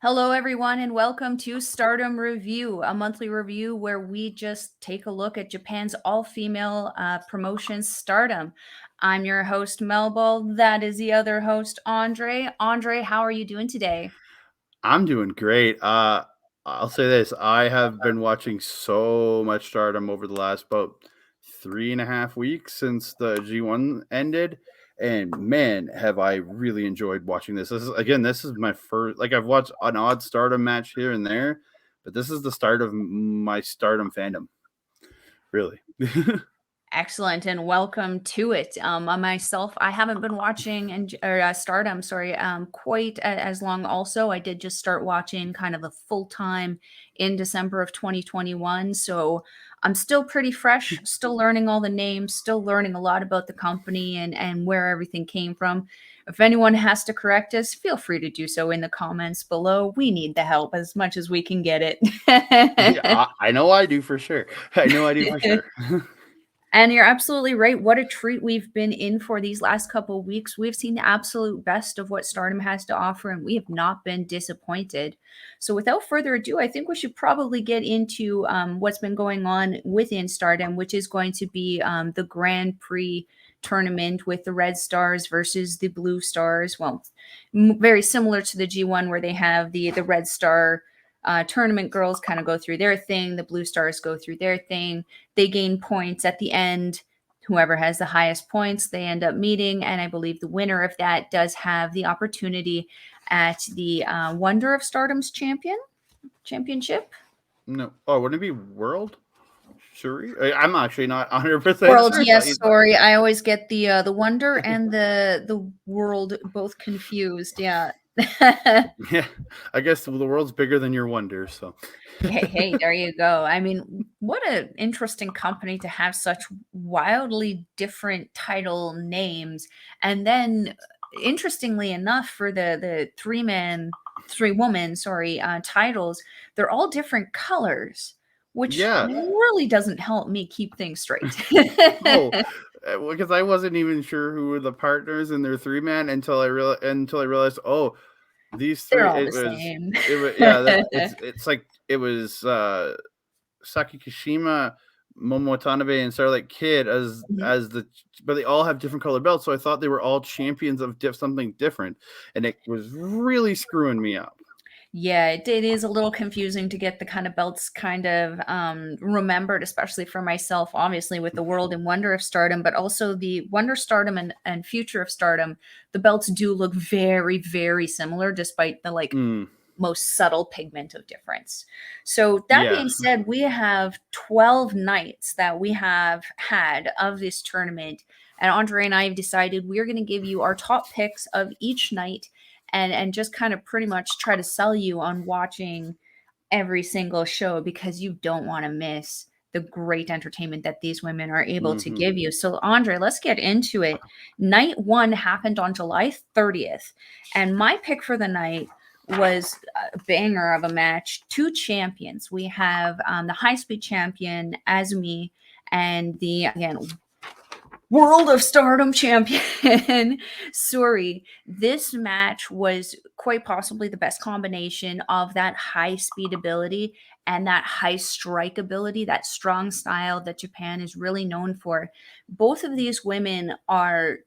Hello, everyone, and welcome to Stardom Review, a monthly review where we just take a look at Japan's all-female promotion, Stardom. I'm your host, Melball. That is the other host, Andre. Andre, how are you doing today? I'm doing great. I'll say this: I have been watching so much Stardom over the last about 3.5 weeks since the G1 ended, and man, have I really enjoyed watching this. This is my first. Like I've watched an odd Stardom match here and there, but this is the start of my Stardom fandom. Really. Excellent, and welcome to it. Myself, I haven't been watching Stardom, sorry, quite as long. Also, I did just start watching kind of a full time in December of 2021, so I'm still pretty fresh, still learning all the names, still learning a lot about the company and where everything came from. If anyone has to correct us, feel free to do so in the comments below. We need the help as much as we can get Yeah, it. I know I do for sure. I know I do for sure. And you're absolutely right. What a treat we've been in for these last couple of weeks. We've seen the absolute best of what Stardom has to offer, and we have not been disappointed. So, without further ado, I think we should probably get into what's been going on within Stardom, which is going to be the Grand Prix tournament with the Red Stars versus the Blue Stars. Well, very similar to the G1, where they have the Red Star tournament girls kind of go through their thing, the Blue Stars go through their thing. They gain points at the end. Whoever has the highest points, they end up meeting. And I believe the winner of that does have the opportunity at the Wonder of Stardom's championship. No, oh, wouldn't it be World? Sure. I'm actually not 100% World, sure. yes, sorry. I always get the Wonder and the World both confused. Yeah. Yeah, I guess the world's bigger than your wonder. So, Hey, there you go. I mean, what an interesting company to have such wildly different title names. And then, interestingly enough, for the three woman, sorry, titles, they're all different colors, which yeah. really doesn't help me keep things straight. Oh, because I wasn't even sure who were the partners in their three man until I realized. Oh, these They're three. all the It was. same. It was. Yeah. It's like it was. Saki Kashima, Momo Watanabe, and Starlight Kid Mhm. as the, but they all have different colored belts. So I thought they were all champions of something different, and it was really screwing me up. Yeah, it is a little confusing to get the kind of belts kind of remembered, especially for myself, obviously, with the World and Wonder of Stardom, but also the Wonder Stardom and Future of Stardom. The belts do look very, very similar, despite the Mm, most subtle pigment of difference. So, that yeah. being said, we have 12 nights that we have had of this tournament. And Andre and I have decided we're going to give you our top picks of each night and just kind of pretty much try to sell you on watching every single show because you don't want to miss the great entertainment that these women are able to Hmm. give you. So, Andre, let's get into it. Night one happened on July 30th, and my pick for the night was a banger of a match. Two champions. We have the high speed champion, Azumi, and the, again, World of Stardom champion, Suri. This match was quite possibly the best combination of that high speed ability and that high strike ability, that strong style that Japan is really known for. Both of these women are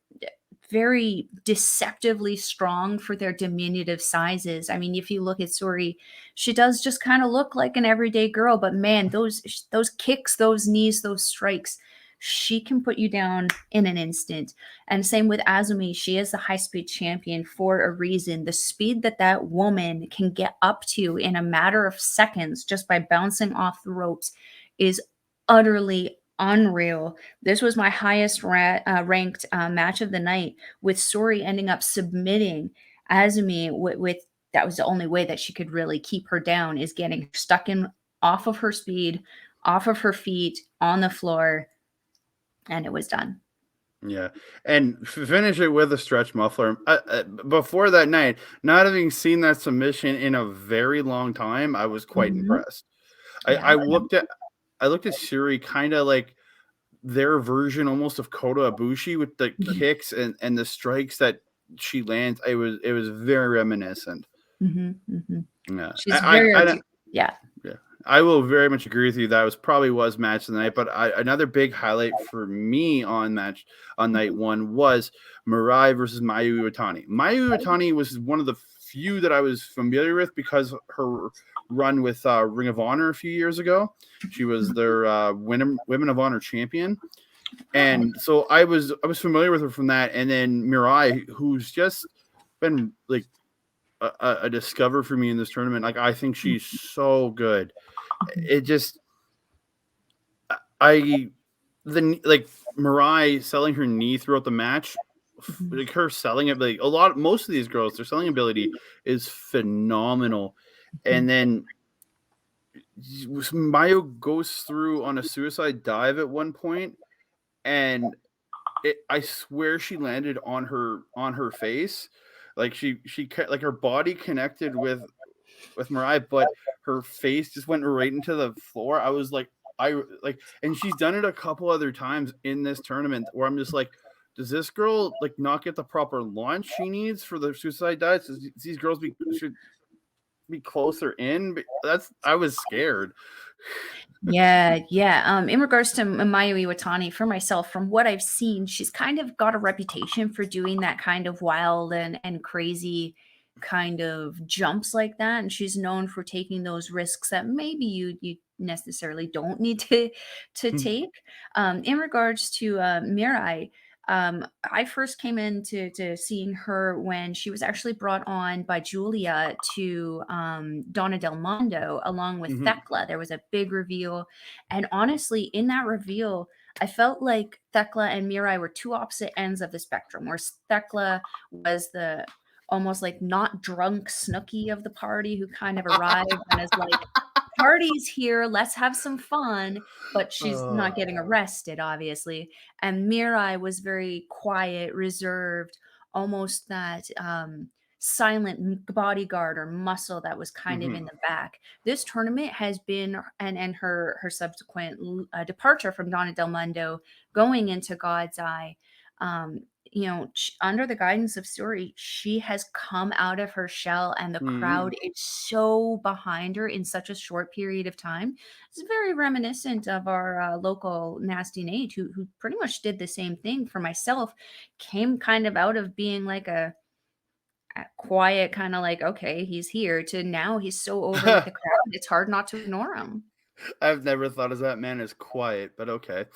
very deceptively strong for their diminutive sizes. I mean, if you look at Suri, she does just kind of look like an everyday girl, but man, those kicks, those knees, those strikes, she can put you down in an instant. And same with Azumi, she is the high speed champion for a reason. The speed that that woman can get up to in a matter of seconds just by bouncing off the ropes is utterly unreal. This was my highest ranked match of the night, with Sori ending up submitting Azumi with that was the only way that she could really keep her down, is getting stuck in off of her speed, off of her feet, on the floor, and it was done. Yeah, and finish it with a stretch muffler. Before that night, not having seen that submission in a very long time, I was quite Mhm. impressed. I, Yeah. I looked at I looked at Shuri kind of like their version almost of Kota Ibushi with the kicks and the strikes that she lands. It was very reminiscent. Yeah, She's very yeah. yeah, I will very much agree with you. That was match of the night. But another big highlight for me on night one was Mirai versus Mayu Iwatani. Mayu Iwatani was one of the few that I was familiar with because her run with Ring of Honor a few years ago. She was their Women of Honor champion, and so I was familiar with her from that. And then Mirai, who's just been like a discover for me in this tournament. Like, I think she's so good. It just like Mirai selling her knee throughout the match, like her selling it, like most of these girls, their selling ability is phenomenal. And then Mayo goes through on a suicide dive at one point, and I swear she landed on her face. Like she like her body connected with Mariah, but her face just went right into the floor. I was like, and she's done it a couple other times in this tournament where I'm just like, does this girl like not get the proper launch she needs for the suicide dives? These girls should be closer in? I was scared. Yeah, yeah. In regards to Mayu Iwatani, for myself, from what I've seen, she's kind of got a reputation for doing that kind of wild and crazy kind of jumps like that. And she's known for taking those risks that maybe you necessarily don't need to take. In regards to Mirai, I first came into seeing her when she was actually brought on by Julia to Donna Del Mondo along with Mhm. Thekla. There was a big reveal. And honestly, in that reveal, I felt like Thekla and Mirai were two opposite ends of the spectrum, where Thekla was the almost like not drunk Snooky of the party who kind of arrived and is like, party's here, let's have some fun. But she's not getting arrested, obviously. And Mirai was very quiet, reserved, almost that silent bodyguard or muscle that was kind of in Mhm. the back. This tournament has been, and her subsequent departure from Donna Del Mondo going into God's Eye. Under the guidance of Story, she has come out of her shell, and the crowd Mhm. is so behind her in such a short period of time. It's very reminiscent of our local Nasty Nate, who pretty much did the same thing. For myself, came kind of out of being like a quiet, kind of like, okay, he's here, to now he's so over with the crowd, it's hard not to ignore him. I've never thought of that man as quiet, but okay.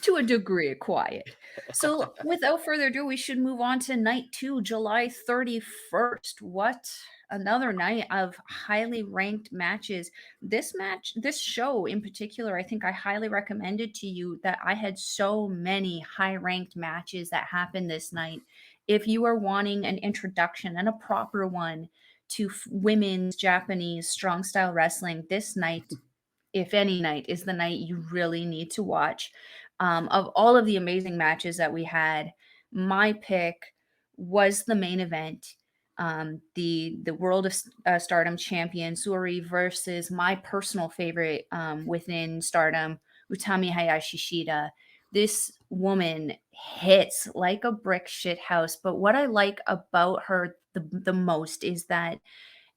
To a degree, quiet. So, without further ado, we should move on to night two, July 31st. What another night of highly ranked matches. This show in particular, I think I highly recommended to you that I had so many high ranked matches that happened this night. If you are wanting an introduction and a proper one to women's Japanese strong style wrestling, this night, if any night, is the night you really need to watch. Of all of the amazing matches that we had, my pick was the main event. The World of Stardom champion Zuri versus my personal favorite within Stardom, Utami Hayashi Shida. This woman hits like a brick shit house, but what I like about her the most is that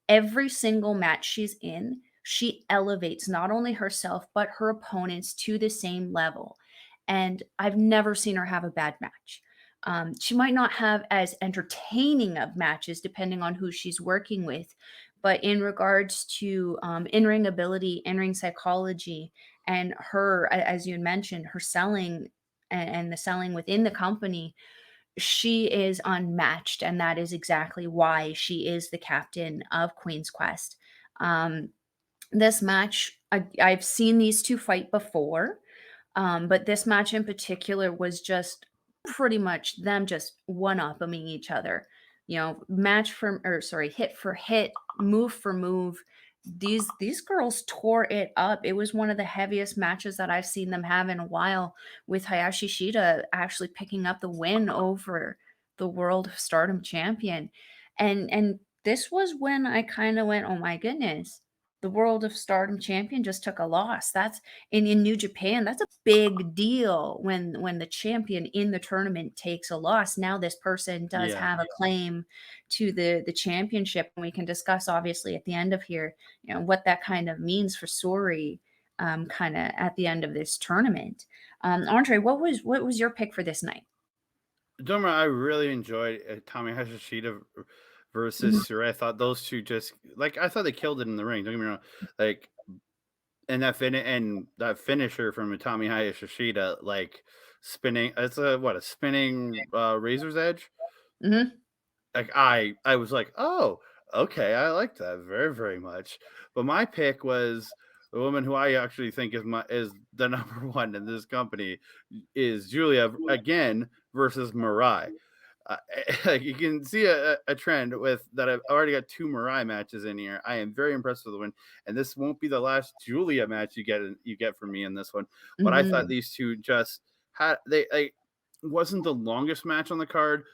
every single match she's in, she elevates not only herself, but her opponents to the same level. And I've never seen her have a bad match. She might not have as entertaining of matches depending on who she's working with, but in regards to in ring ability, in ring psychology, and her, as you had mentioned, her selling and the selling within the company, she is unmatched, and that is exactly why she is the captain of Queen's Quest. Um, this match, I've seen these two fight before, but this match in particular was just pretty much them just one-upping each other. Hit for hit, move for move. These girls tore it up. It was one of the heaviest matches that I've seen them have in a while, with Hayashi Shida actually picking up the win over the World Stardom champion. And this was when I kind of went, "Oh my goodness. the World of Stardom champion just took a loss. That's in New Japan, that's a big deal when the champion in the tournament takes a loss. Now this person does Yeah. have a claim to the championship, and we can discuss obviously at the end of here, what that kind of means for Sori, kind of at the end of this tournament. Andre, what was your pick for this night? Don't I really enjoyed Tommy Hashishida versus Mhm, Suri. I thought those two just like I thought they killed it in the ring. Don't get me wrong. Like and that finisher from Tommy Hashishida, like spinning. It's a spinning razor's edge. mhm, Like I was like, oh, okay, I like that very very much. But my pick was the woman who I actually think is the number one in this company is Julia again versus Mirai. Uh, like you can see a trend with that. I've already got two Mirai matches in here. I am very impressed with the win, and this won't be the last Julia match you get from me in this one. But I thought mhm, these two just had they like wasn't the longest match on the card.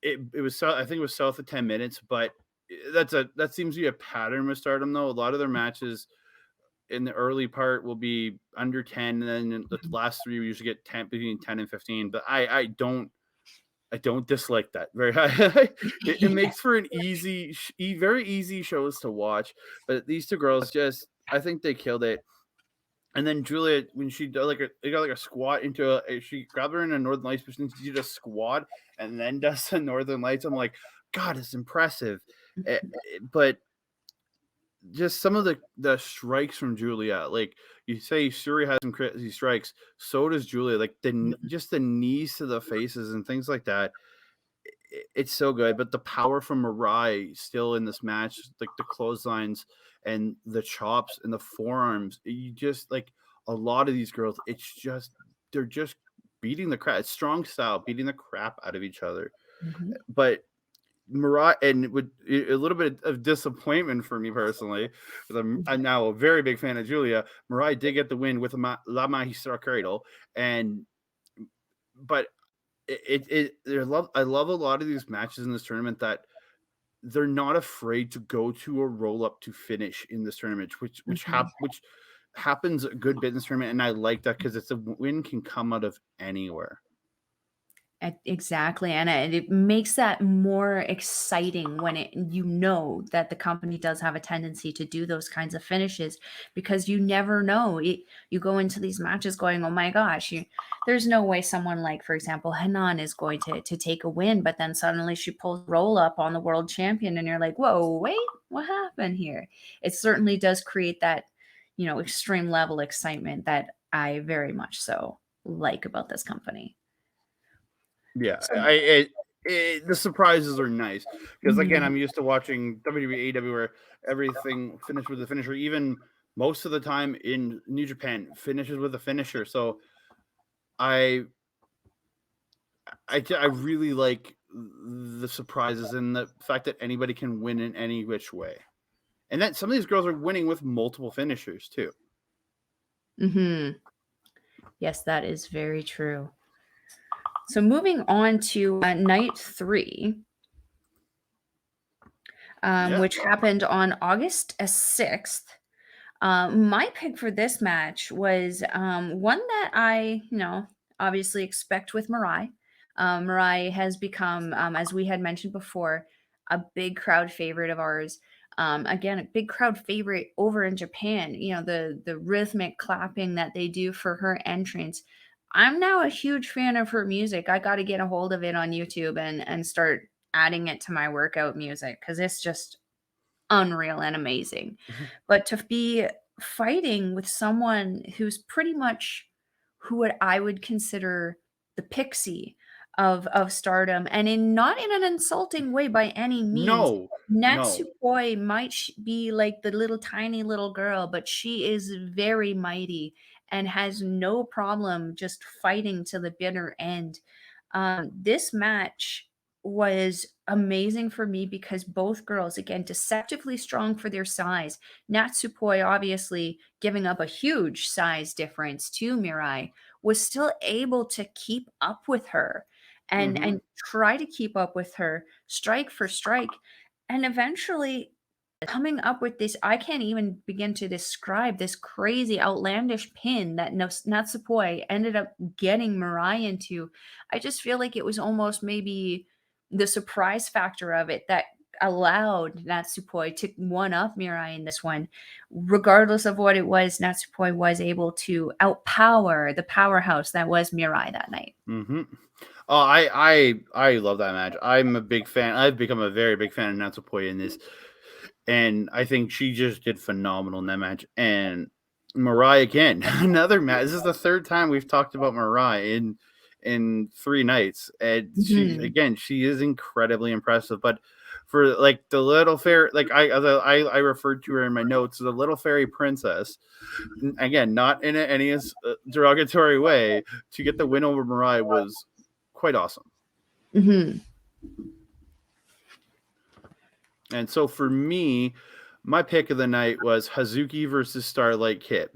It was I think it was south of 10 minutes, but that seems to be a pattern with Stardom though. A lot of their matches in the early part will be under 10, and then in the mhm. last three we usually get 10 between 10 and 15. But I don't dislike that very high. It Yeah. makes for an very easy shows to watch. But these two girls just, I think they killed it. And then Julia, when she did they got like a squat into she grabbed her in a Northern Lights position, she did a squat and then does the Northern Lights. I'm like, God, it's impressive. But just some of the strikes from Julia, like you say, Suri has some crazy strikes. So does Julia. Like just the knees to the faces and things like that, it's so good. But the power from Mirai still in this match, like the clotheslines and the chops and the forearms, you just like a lot of these girls, it's just they're just beating the crap. It's strong style, beating the crap out of each other. Mhm, But Mariah, and with a little bit of disappointment for me personally, because I'm mhm, now a very big fan of Julia. Mariah did get the win with a La Magistra Cradle, and but I love a lot of these matches in this tournament that they're not afraid to go to a roll up to finish in this tournament, mhm. which happens a good bit in this tournament, and I like that because it's a win can come out of anywhere. Exactly, and it makes that more exciting when that the company does have a tendency to do those kinds of finishes, because you never know. You go into these matches going, "Oh my gosh, there's no way someone like, for example, Hanan is going to take a win," but then suddenly she pulls roll up on the world champion, and you're like, "Whoa, wait, what happened here?" It certainly does create that, extreme level excitement that I very much so like about this company. Yeah, So, the surprises are nice because again, mhm. I'm used to watching WWE, AEW where everything finished with a finisher. Even most of the time in New Japan finishes with a finisher. So I I really like the surprises and the fact that anybody can win in any which way, and that some of these girls are winning with multiple finishers too. Mhm. Yes, that is very true. So moving on to night 3, Yeah, which happened on August 6th. My pick for this match was one that I, obviously expect with Mirai. Mirai has become, as we had mentioned before, a big crowd favorite of ours. Again, a big crowd favorite over in Japan. The rhythmic clapping that they do for her entrance. I'm now a huge fan of her music. I got to get a hold of it on YouTube and start adding it to my workout music because it's just unreal and amazing. But to be fighting with someone who's pretty much who I would consider the pixie of Stardom, and not in an insulting way by any means. no, no. Natsupoi might be like the little tiny little girl, but she is very mighty and has no problem just fighting to the bitter end. This match was amazing for me because both girls, again, deceptively strong for their size. Natsupoi, obviously giving up a huge size difference to Mirai, was still able to keep up with her Hmm. and try to keep up with her strike for strike. And eventually coming up with this, I can't even begin to describe this crazy outlandish pin that Natsupoi ended up getting Mirai into. I just feel like it was almost maybe the surprise factor of it that allowed Natsupoi to one up Mirai in this one. Regardless of what it was, Natsupoi was able to outpower the powerhouse that was Mirai that night. Mm-hmm. Oh, I love that match. I'm a big fan. I've become a very big fan of Natsupoi in this, and I think she just did phenomenal in that match. And Mirai again, another match. This is the third time we've talked about Mirai in 3 nights, and she is incredibly impressive. But for like the little fairy, like I referred to her in my notes, the little fairy princess. Again, not in any derogatory way, to get the win over Mirai was quite awesome. Mm-hmm. And so for me, my pick of the night was Hazuki versus Starlight Kid.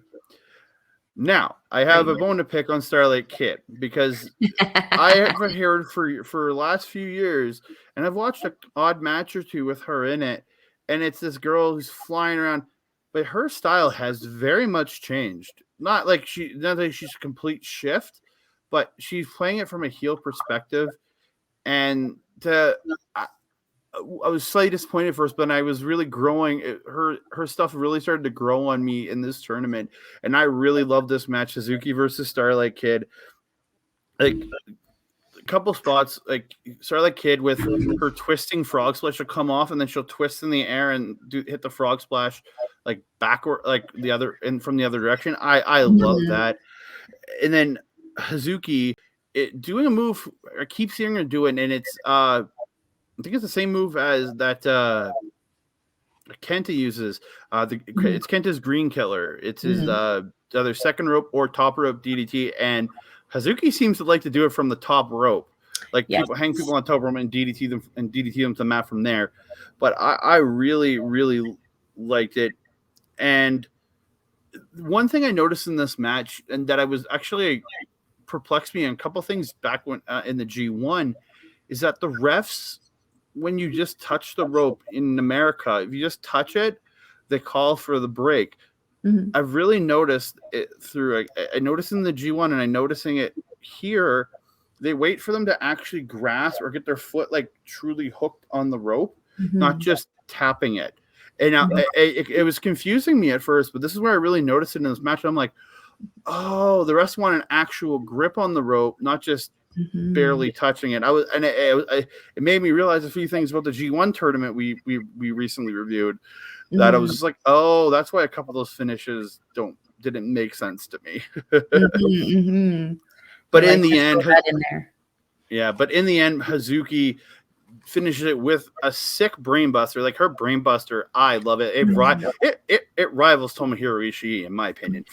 Now, I have a bone to pick on Starlight Kid because I have heard for the last few years, and I've watched an odd match or two with her in it, and it's this girl who's flying around, but her style has very much changed. Not like she's a complete shift, but she's playing it from a heel perspective, and I was slightly disappointed first, but I was really growing. Her stuff really started to grow on me in this tournament, and I really love this match, Hazuki versus Starlight Kid. Like a couple spots, like Starlight Kid with her twisting frog splash will come off, and then she'll twist in the air and hit the frog splash like backward, like the other and from the other direction. I love that. And then Hazuki doing a move. I keep seeing her do it, and it's I think it's the same move as that Kenta uses. It's Kenta's Green Killer. It's his either second rope or top rope DDT, and Hazuki seems to like to do it from the top rope. Like hang people on top rope and DDT them to the mat from there. But I really, really liked it. And one thing I noticed in this match, and that I was actually perplexed me on a couple things back when in the G1, is that the refs, when you just touch the rope in America, if you just touch it, they call for the break. I've really noticed it I noticed in the G1 and I'm noticing it here. They wait for them to actually grasp or get their foot like truly hooked on the rope, not just tapping it. And it was confusing me at first, but this is where I really noticed it in this match. I'm like, oh, the rest want an actual grip on the rope, not just barely touching it. It made me realize a few things about the G1 tournament we recently reviewed, that I was just like, oh, that's why a couple of those finishes didn't make sense to me. But in the end, Hazuki finishes it with a sick brainbuster. Like her brainbuster, I love it. It rivals Tomohiro Ishii in my opinion.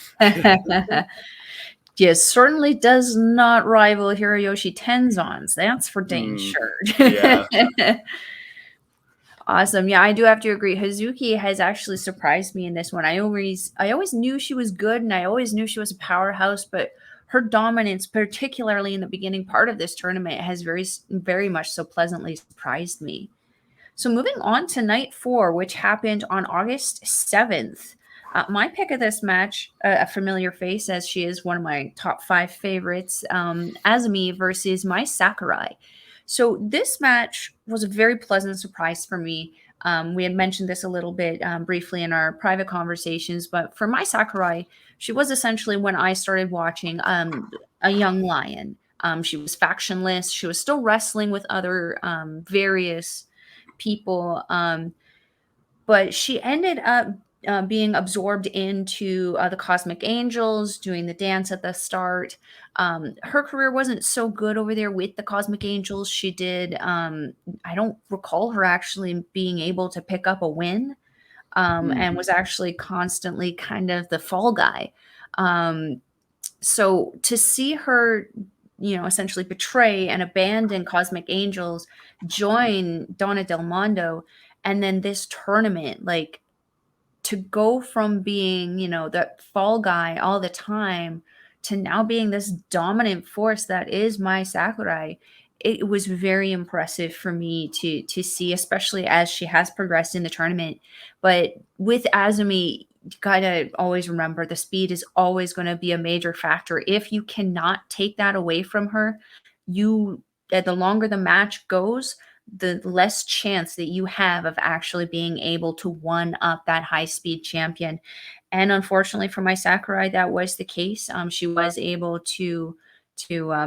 Yes, certainly does not rival Hiroyoshi Tenzon's. That's for dang sure. Yeah. Awesome. Yeah, I do have to agree. Hazuki has actually surprised me in this one. I always knew she was good, and I always knew she was a powerhouse, but her dominance, particularly in the beginning part of this tournament, has very, very much so pleasantly surprised me. So moving on to night 4, which happened on August 7th. My pick of this match, a familiar face, as she is one of my top 5 favorites, Azumi versus Mai Sakurai. So this match was a very pleasant surprise for me. We had mentioned this a little bit briefly in our private conversations, but for Mai Sakurai, she was essentially, when I started watching, a young lion. She was factionless. She was still wrestling with other various people, but she ended up being absorbed into the Cosmic Angels, doing the dance at the start. Her career wasn't so good over there with the Cosmic Angels. She did, I don't recall her actually being able to pick up a win, and was actually constantly kind of the fall guy. So to see her, essentially betray and abandon Cosmic Angels, join Donna Del Mondo, and then this tournament, like, to go from being, that fall guy all the time to now being this dominant force that is Mai Sakurai, it was very impressive for me to see, especially as she has progressed in the tournament. But with Azumi, you gotta always remember the speed is always going to be a major factor. If you cannot take that away from her, you the longer the match goes, the less chance that you have of actually being able to one up that high speed champion. And unfortunately for my Sakurai, that was the case. She was able to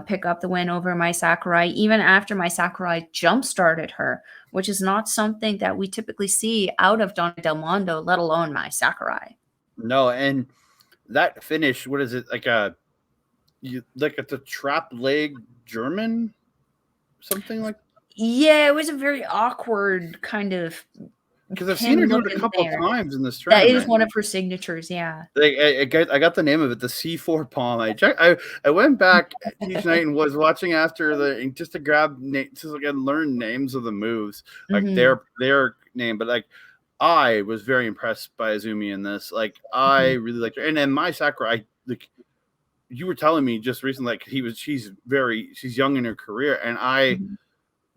pick up the win over my Sakurai, even after my Sakurai jump started her, which is not something that we typically see out of Donna Del Mondo, let alone my Sakurai. No, and that finish, what is it, like it's a trap leg German, something like. Yeah, it was a very awkward kind of Because I've seen her pin do it look a in couple there. times in this That is tournament. one of her signatures, yeah. Like, I got the name of it, the C4 palm. I went back each night and was watching after just to grab just again learn names of the moves, like Mhm, their name. But like, I was very impressed by Azumi in this. Like, I mhm, really liked her. And then my Sakurai, like you were telling me just recently, like she's young in her career, and I mhm,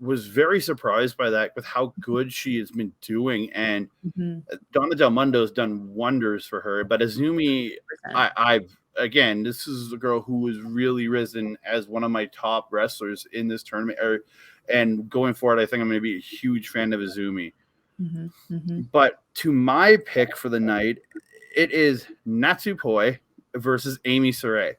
was very surprised by that with how good she has been doing. And mhm, Donna Del Mondo's done wonders for her, but Azumi, 100%. I've again, this is a girl who has really risen as one of my top wrestlers in this tournament. And going forward, I think I'm going to be a huge fan of Azumi. Mhm, mhm, But to my pick for the night, it is Natsupoi versus Amy Saray.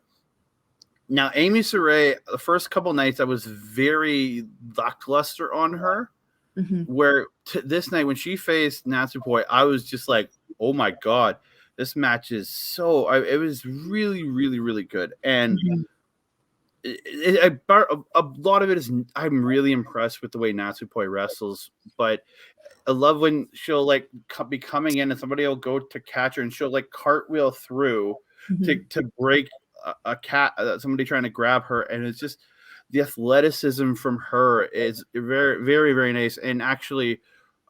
Now, Amy Saray, the first couple nights, I was very lackluster on her. mhm, Where this night when she faced Natsupoi, I was just like, oh my god, this match is it was really, really, really good. And mhm, a lot of it is I'm really impressed with the way Natsupoi wrestles, but I love when she'll like be coming in and somebody will go to catch her and she'll like cartwheel through mhm, to break a cat, somebody trying to grab her, and it's just the athleticism from her is very, very, very nice. And actually,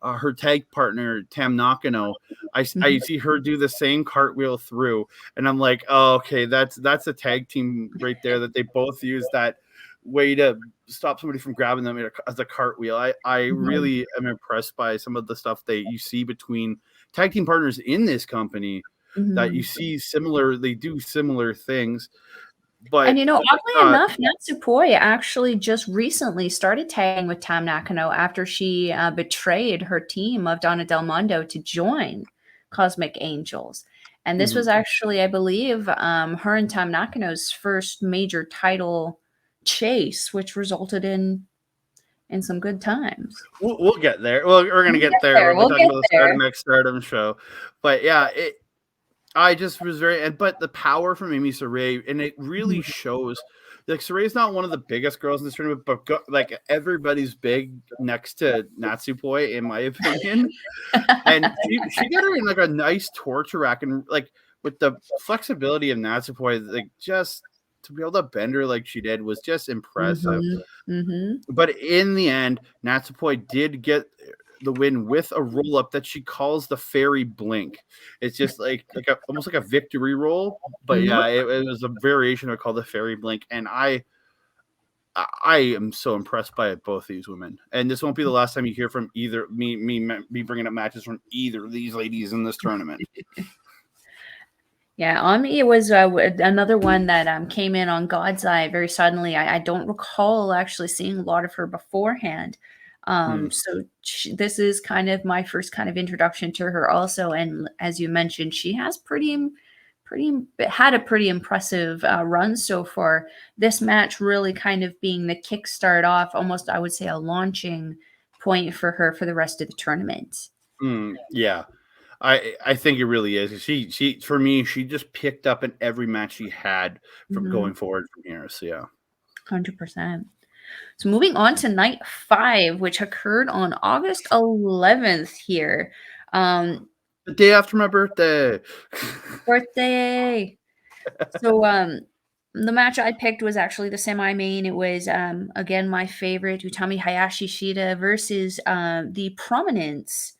her tag partner Tam Nakano, I mhm. see her do the same cartwheel through, and I'm like, oh, okay, that's a tag team right there that they both use that way to stop somebody from grabbing them as a cartwheel. I Mhm, really am impressed by some of the stuff that you see between tag team partners in this company, that you mhm. see similar, they do similar things. And, But oddly uh enough, Natsupoi actually just recently started tagging with Tam Nakano after she, betrayed her team of Donna Del Mondo to join Cosmic Angels. And this was mhm. actually, I believe, her and Tam Nakano's first major title chase, which resulted in some good times. We'll get there. Well, we're gonna We'll get get there there, when we we'll talk get about the there. Stardom X Stardom show. But yeah, I just was but the power from Amy Saray, and it really Mhm. shows. Like, Saray's not one of the biggest girls in this tournament, but like everybody's big next to Natsupoi, in my opinion. And she got her in like a nice torture rack, and like with the flexibility of Natsupoi, like just to be able to bend her like she did was just impressive. Mhm, mhm. But in the end, Natsupoi did get the win with a roll up that she calls the fairy blink. It's just like almost like a victory roll, but Mhm. yeah, it was a variation of called the fairy blink, and I am so impressed by both these women. And this won't be the last time you hear from either me bringing up matches from either of these ladies in this tournament. Yeah, on me, it was another one that came in on God's Eye very suddenly. I don't recall actually seeing a lot of her beforehand. Hmm. So this is kind of my first kind of introduction to her, also. And as you mentioned, she has had a pretty impressive run so far. This match really kind of being the kickstart off, almost I would say a launching point for her for the rest of the tournament. Yeah. I think it really is. She for me, she just picked up in every match she had from Mhm, going forward from here. So yeah. 100%. So moving on to night 5, which occurred on August 11th here. Um, The day after my birthday. birthday. So, the match I picked was actually the semi-main. It was, again, my favorite, Utami Hayashi Shida versus, the Prominence,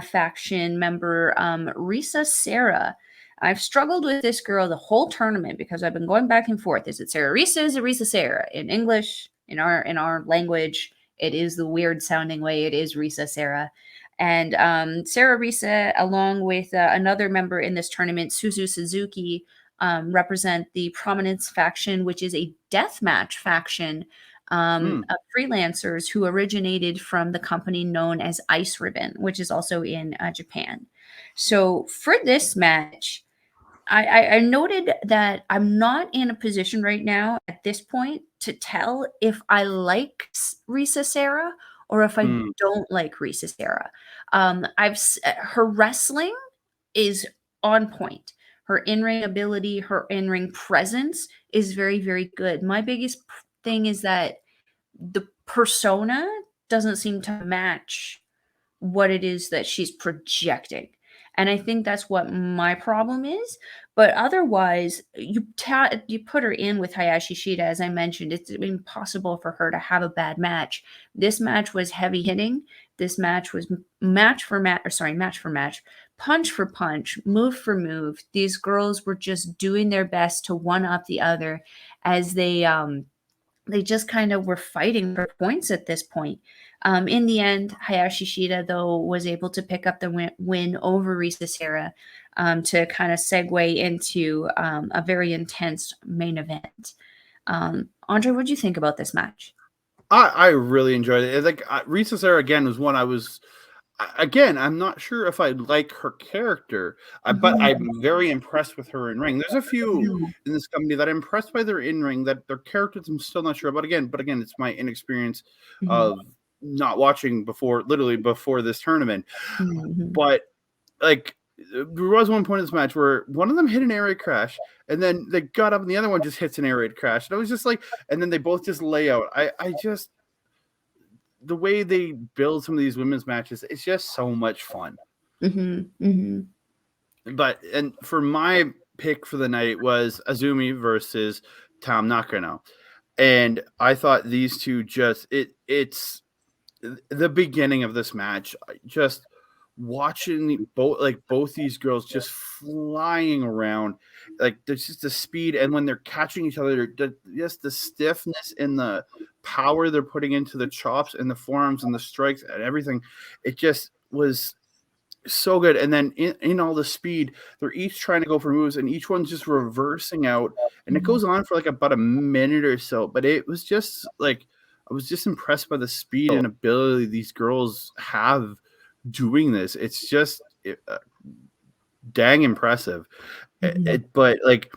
faction member, Risa Sera. I've struggled with this girl the whole tournament because I've been going back and forth. Is it Sarah Risa? Is it Risa Sera? In English, in our language, it is the weird sounding way. It is Risa Sera. And Sarah Risa, along with another member in this tournament, Suzu Suzuki, represent the Prominence faction, which is a deathmatch faction of freelancers who originated from the company known as Ice Ribbon, which is also in Japan. So for this match, I noted that I'm not in a position right now at this point to tell if I like Risa Sera or if I don't like Risa Sera. Her wrestling is on point. Her in-ring ability, her in-ring presence is very, very good. My biggest thing is that the persona doesn't seem to match what it is that she's projecting. And I think that's what my problem is. But otherwise, you put her in with Hayashi Shida, as I mentioned. It's impossible for her to have a bad match. This match was heavy hitting. This match was match for match, punch for punch, move for move. These girls were just doing their best to one up the other as they just kind of were fighting for points at this point. In the end, Hayashi Shida, though, was able to pick up the win over Risa Sera to kind of segue into a very intense main event. Andre, what do you think about this match? I really enjoyed it. Like Risa Sera again was one I was. Again, I'm not sure if I like her character, but I'm very impressed with her in ring. There's a few in this company that I'm impressed by their in ring. That their characters I'm still not sure about. But again, it's my inexperience of not watching literally before this tournament. But like, there was one point in this match where one of them hit an air raid crash, and then they got up, and the other one just hits an air raid crash. And I was just like, and then they both just lay out. I just. The way they build some of these women's matches, it's just so much fun. But and for my pick for the night was Azumi versus Tam Nakano, and I thought these two it's the beginning of this match. Just watching both these girls just flying around, like there's just the speed, and when they're catching each other, just the stiffness and the power they're putting into the chops and the forearms and the strikes and everything. It just was so good. And then in all the speed, they're each trying to go for moves, and each one's just reversing out, and it goes on for like about a minute or so. But it was just like I was just impressed by the speed and ability these girls have doing this. It's just dang impressive. But like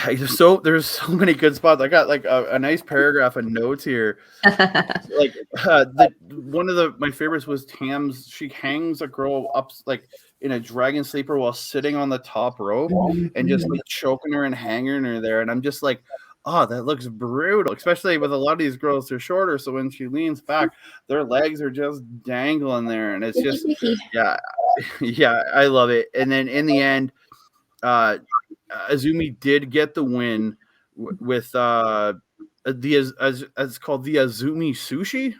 there's so many good spots. I got like a nice paragraph of notes here. Like one of my favorites was Tam's. She hangs a girl up like in a dragon sleeper while sitting on the top rope and just like choking her and hanging her there. And I'm just like, oh, that looks brutal, especially with a lot of these girls. They're shorter, so when she leans back, their legs are just dangling there, and it's just yeah, I love it. And then in the end, Azumi did get the win with it's called the Azumi Sushi.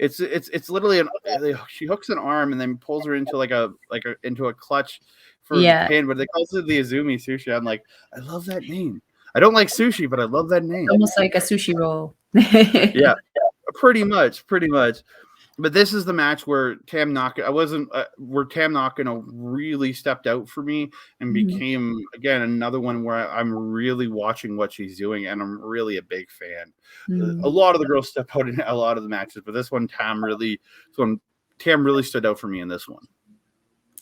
It's literally she hooks an arm and then pulls her into into a clutch for the pin, but they call it the Azumi Sushi. I'm like, I love that name. I don't like sushi, but I love that name. Almost like a sushi roll. Yeah, pretty much. But this is the match where Tam Nakano really stepped out for me and became again another one where I'm really watching what she's doing, and I'm really a big fan. A lot of the girls step out in a lot of the matches, but this one Tam really stood out for me in this one.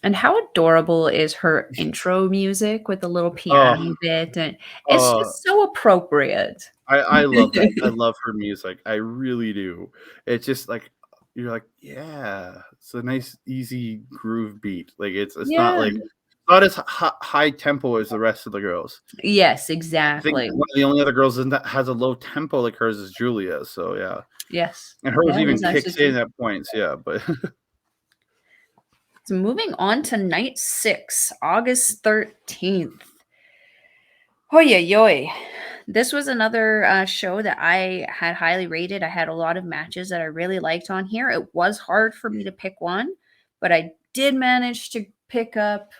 And how adorable is her intro music with the little piano bit? And it's just so appropriate. I love that. I love her music. I really do. It's just like you're like, yeah, it's a nice, easy groove beat. Like it's not as high tempo as the rest of the girls. Yes, exactly. I think one of the only other girls that has a low tempo like hers is Julia. So yeah. Yes. And hers even kicks in at points. Yeah, but. So moving on to night 6, August 13th. Hoy. This was another show that I had highly rated. I had a lot of matches that I really liked on here. It was hard for me to pick one, but I did manage to pick up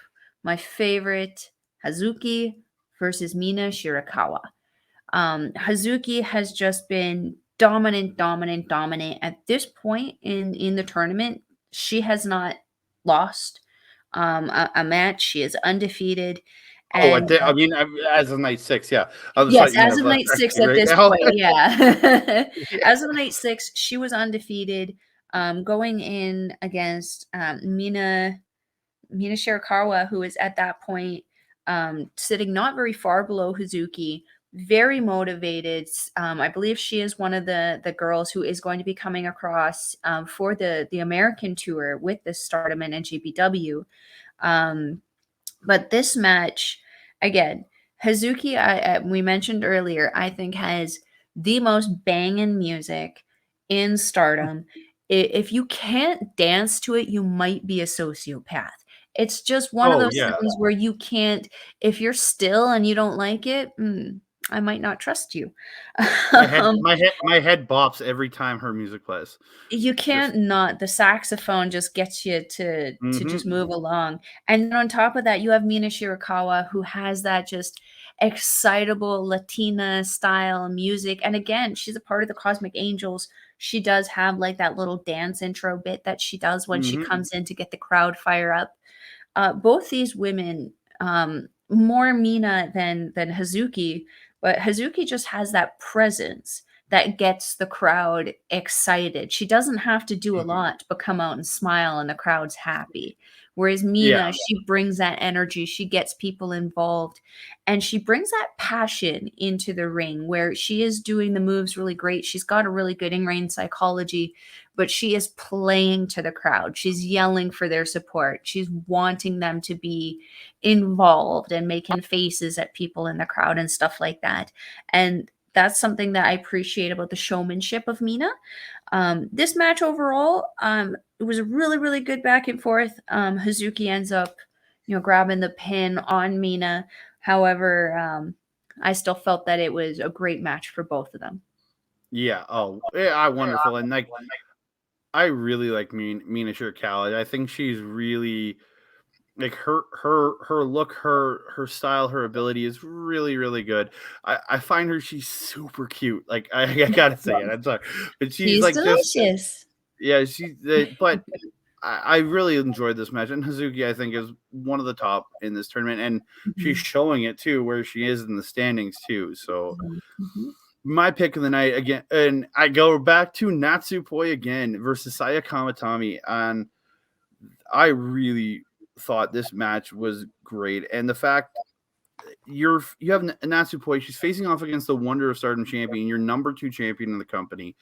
my favorite, Hazuki versus Mina Shirakawa. Hazuki has just been dominant. At this point in the tournament, she has not lost a match. She is undefeated. Oh, And I mean, as of night 6, yeah. I was yes, thought you meant as of night 6 actually at right this now. point, yeah. Yeah. As of night 6, she was undefeated, going in against, Mina Shirakawa, who is at that point, sitting not very far below Hazuki, very motivated. I believe she is one of the girls who is going to be coming across, for the American tour with the Stardom and NGPW. But this match, again, Hazuki, we mentioned earlier, I think has the most banging music in Stardom. If you can't dance to it, you might be a sociopath. It's just one of Oh, those yeah. things where you can't, if you're still and you don't like it, I might not trust you. Um, My head bops every time her music plays. you Just can't not. The saxophone just gets you to just mhm. move along. And then on top of that, you have Mina Shirakawa, who has that just excitable Latina style music. And again, she's a part of the Cosmic Angels. She does have like that little dance intro bit that she does when she Mhm. comes in to get the crowd fire up. Both these women, more Mina than Hazuki, but Hazuki just has that presence that gets the crowd excited. She doesn't have to do a Mhm. lot but come out and smile, and the crowd's happy. Whereas Yeah. Mina, she brings that energy, she gets people involved, and she brings that passion into the ring where she is doing the moves really great. She's got a really good in-ring psychology, but she is playing to the crowd. She's yelling for their support. She's wanting them to be involved and making faces at people in the crowd and stuff like that. And that's something that I appreciate about the showmanship of Mina. This match overall, it was a really, really good back and forth. Hazuki ends up, grabbing the pin on Mina. However, I still felt that it was a great match for both of them. Yeah. Oh, yeah, wonderful. And like I really like Mina Shirakawa. I think she's really like her look, her style, her ability is really good. I find her she's super cute. Like I gotta say it. I'm sorry, but she's She's like just delicious. yeah. But I really enjoyed this match, and Hazuki I think is one of the top in this tournament, and she's Mhm. showing it too where she is in the standings too. So Mhm. Mhm. my pick of the night again, and I go back to Natsupoi again versus Saya Kamatami, and I really thought this match was great, and the fact you have Natsupoi, she's facing off against the Wonder of Stardom champion, your number 2 champion in the company,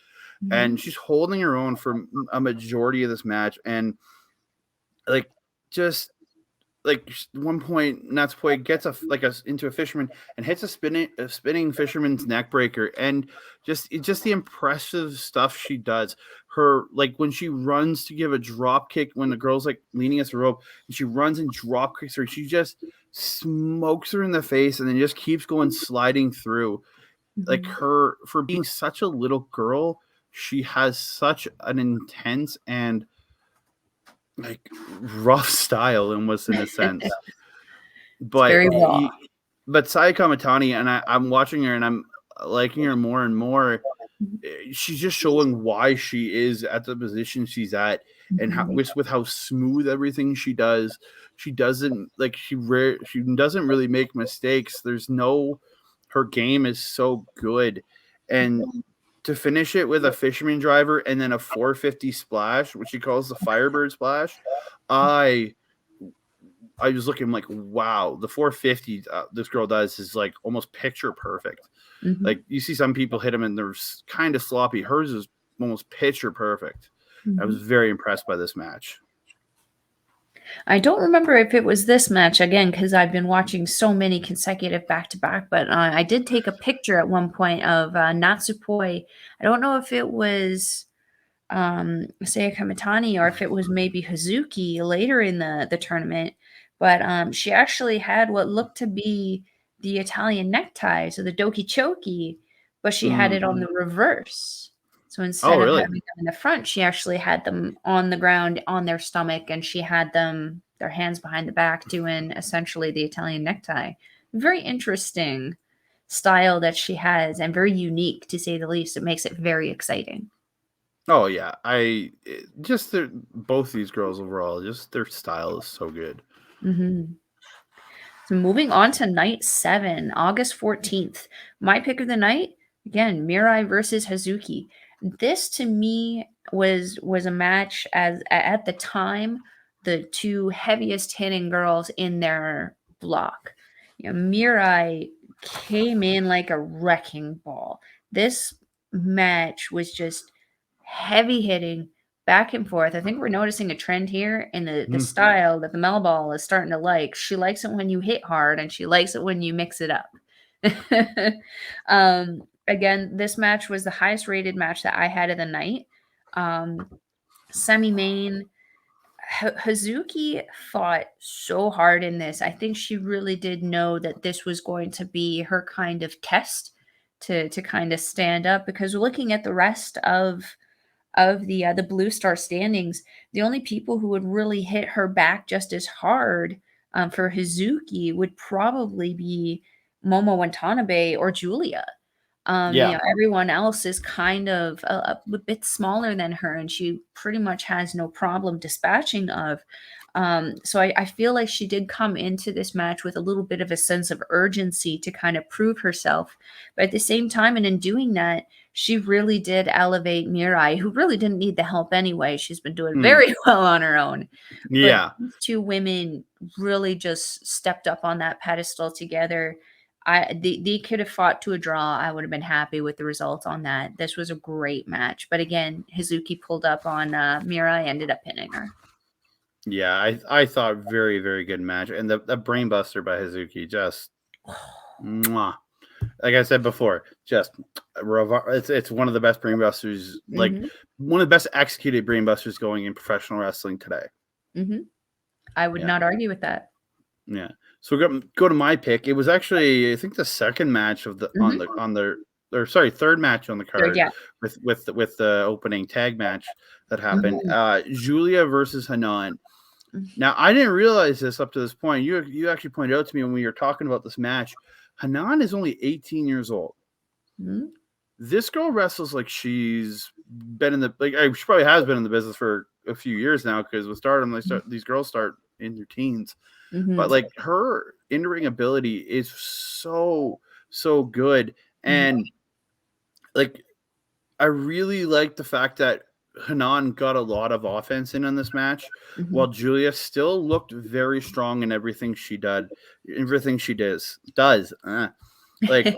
and Mhm. she's holding her own for a majority of this match, and like just like one point Natsupoi gets into a fisherman and hits a spinning fisherman's neck breaker, and just the impressive stuff she does. Her like when she runs to give a drop kick when the girl's like leaning against the rope and she runs and drop kicks her, she just smokes her in the face and then just keeps going sliding through. Like Mhm. her for being such a little girl, she has such an intense and like rough style almost in a sense. It's But very raw. but Saya Kamatani, and I'm watching her and I'm liking her more and more. Mhm. She's just showing why she is at the position she's at, and how Mhm. with how smooth everything she does. She doesn't like she doesn't really make mistakes. There's no her game is so good, and to finish it with a fisherman driver and then a 450 splash, which she calls the Firebird splash. I I was looking like, wow, the 450 this girl does is like almost picture perfect. Mhm. Like you see some people hit them and they're kind of sloppy. Hers is almost picture perfect. I was Mhm. very impressed by this match. I don't remember if it was this match again because I've been watching so many consecutive back to back, but I did take a picture at one point of Natsupoi. I don't know if it was Saya Kamitani or if it was maybe Hazuki later in the tournament, but she actually had what looked to be the Italian necktie, so the doki choki, but she had Mm. it on the reverse. So Oh, instead of really? having them in the front, she actually had them on the ground on their stomach, and she had them their hands behind the back doing essentially the Italian necktie. Very interesting style that she has, and very unique to say the least. It makes it very exciting. Oh yeah, just both these girls overall, just their style is so good. Hmm. So moving on to night 7, August 14th. My pick of the night, again, Mirai versus Hazuki. This to me was a match as at the time the two heaviest hitting girls in their block. Mirai came in like a wrecking ball. This match was just heavy hitting, back and forth. I think we're noticing a trend here in the Mhm. style that the Melball is starting to like. She likes it when you hit hard, and she likes it when you mix it up. Again, this match was the highest rated match that I had of the night. Semi-main, Hazuki fought so hard in this. I think she really did know that this was going to be her kind of test to kind of stand up, because looking at the rest of the Blue Star standings, the only people who would really hit her back just as hard, for Hazuki, would probably be Momo Watanabe or Julia. Yeah, Everyone else is kind of a bit smaller than her, and she pretty much has no problem dispatching of. So I feel like she did come into this match with a little bit of a sense of urgency to kind of prove herself. But at the same time, and in doing that, she really did elevate Mirai, who really didn't need the help anyway. She's been doing mm, very well on her own. But yeah. these two women really just stepped up on that pedestal together. They could have fought to a draw. I would have been happy with the results on that. This was a great match. But again, Hazuki pulled up on Mirai, ended up pinning her. Yeah, I thought very, very good match, and the brainbuster by Hazuki, just mwah. Like I said before, just it's one of the best brainbusters, like Hmm. one of the best executed brainbusters going in professional wrestling today. Hmm. I would Yeah, not argue with that. yeah. So go to my pick. It was actually, I think, the second match of the Hmm. on the or sorry, third match on the Third, card yeah. with the opening tag match that happened. Mhm. Julia versus Hanan. Now, I didn't realize this up to this point. You actually pointed out to me when we were talking about this match. Hanan is only 18 years old. Mhm. This girl wrestles like she's been in the she probably has been in the business for a few years now, because with Stardom, these girls start in their teens. But Mhm. like her in-ring ability is so good, Mhm. and like I really like the fact that Hanan got a lot of offense in on this match, while Mhm. Julia still looked very strong in everything she does. Like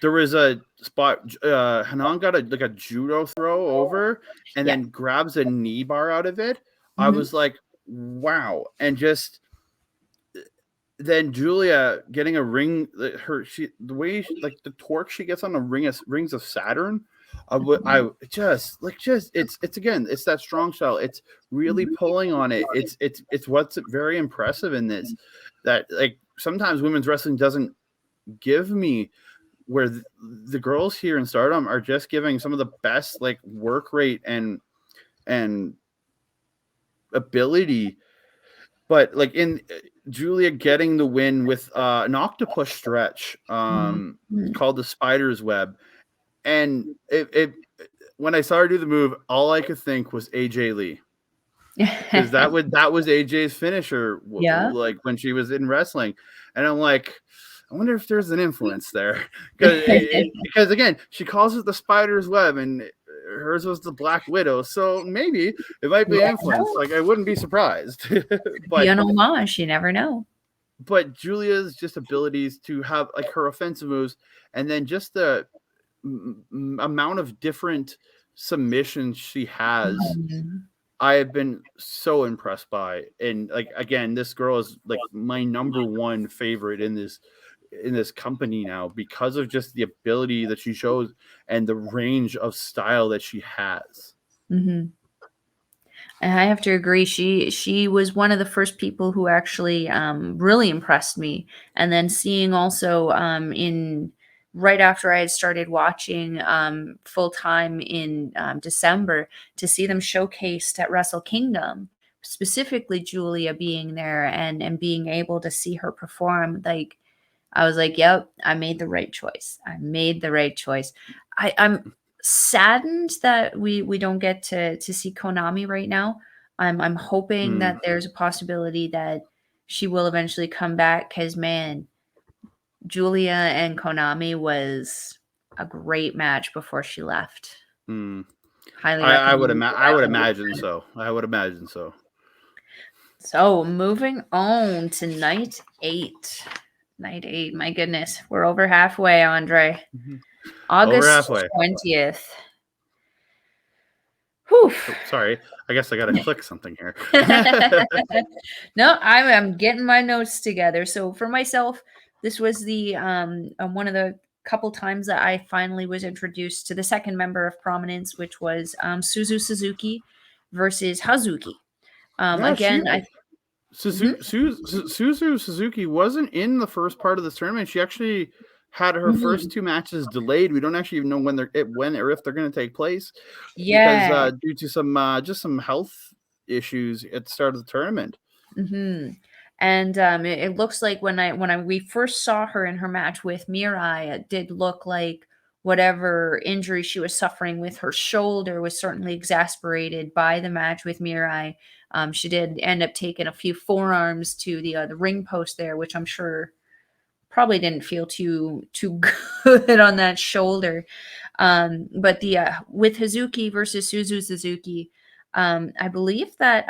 there was a spot, Hanan got a judo throw over and Yeah. then grabs a knee bar out of it. I Mhm. was like, wow. And just then Julia getting a ring, the way like the torque she gets on the rings of Saturn. Mhm. I just it's again, it's that strong style. It's really Mhm. pulling on it. It's what's very impressive in this, that like sometimes women's wrestling doesn't give me, where the girls here in Stardom are just giving some of the best like work rate and ability. But like in Julia getting the win with an octopus stretch, Mhm. Mhm. called the spider's web, and it when I saw her do the move, all I could think was AJ Lee, because that was AJ's finisher, Yeah. like when she was in wrestling, and I'm like, I wonder if there's an influence there, because again, she calls it the spider's web, and hers was the Black Widow, so maybe it might You be never influence. know. Like I wouldn't be surprised, Be but an homage, you never know. Julia's just abilities to have like her offensive moves, and then just the amount of different submissions she has, Mhm. I have been so impressed by. And like again, this girl is like my number one favorite in this company now, because of just the ability that she shows and the range of style that she has. Mhm. And I have to agree. She was one of the first people who actually really impressed me. And then seeing also in right after I had started watching full time in December, to see them showcased at Wrestle Kingdom, specifically Julia being there and being able to see her perform, like I was like, yep, I made the right choice. I made the right choice. I'm saddened that we don't get to see Konami right now. I'm hoping Mm, that there's a possibility that she will eventually come back because man, Julia and Konami was a great match before she left. mm. Highly I recommend you go I back would and watch imagine it. so. I would imagine so. So moving on to night 8. Night 8. My goodness, we're over halfway, Andre. Mhm. Over August halfway. 20th. Whew. Oh, sorry. I guess I got to click something here. No, I'm getting my notes together. So for myself, this was the one of the couple times that I finally was introduced to the second member of prominence, which was Suzu Suzuki versus Hazuki. Yeah, Again, I mhm, Suzu Suzuki wasn't in the first part of this tournament. She actually had her first mhm. two matches delayed. We don't actually even know when or if they're going to take place because Yeah. due to some just some health issues at the start of the tournament. Mhm. And, it looks like when we first saw her in her match with Mirai, it did look like whatever injury she was suffering with her shoulder was certainly exasperated by the match with Mirai. She did end up taking a few forearms to the ring post there, which I'm sure probably didn't feel too good on that shoulder. But with Hazuki versus Suzu Suzuki, I believe that,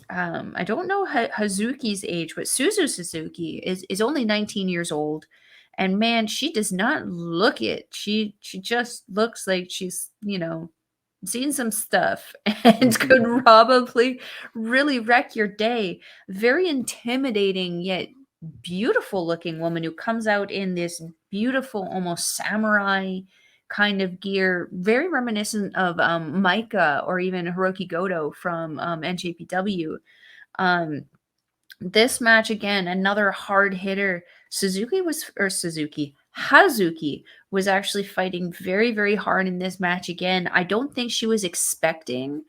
I don't know Hazuki's age, but Suzu Suzuki is only 19 years old, and man, she does not look it. She just looks like she's seen some stuff and could probably really wreck your day. Very intimidating yet beautiful looking woman who comes out in this beautiful, almost samurai kind of gear, very reminiscent of Micah or even Hiroki Goto from NJPW. Um, this match again, another hard hitter. Hazuki was actually fighting very, very hard in this match again. I don't think she was expecting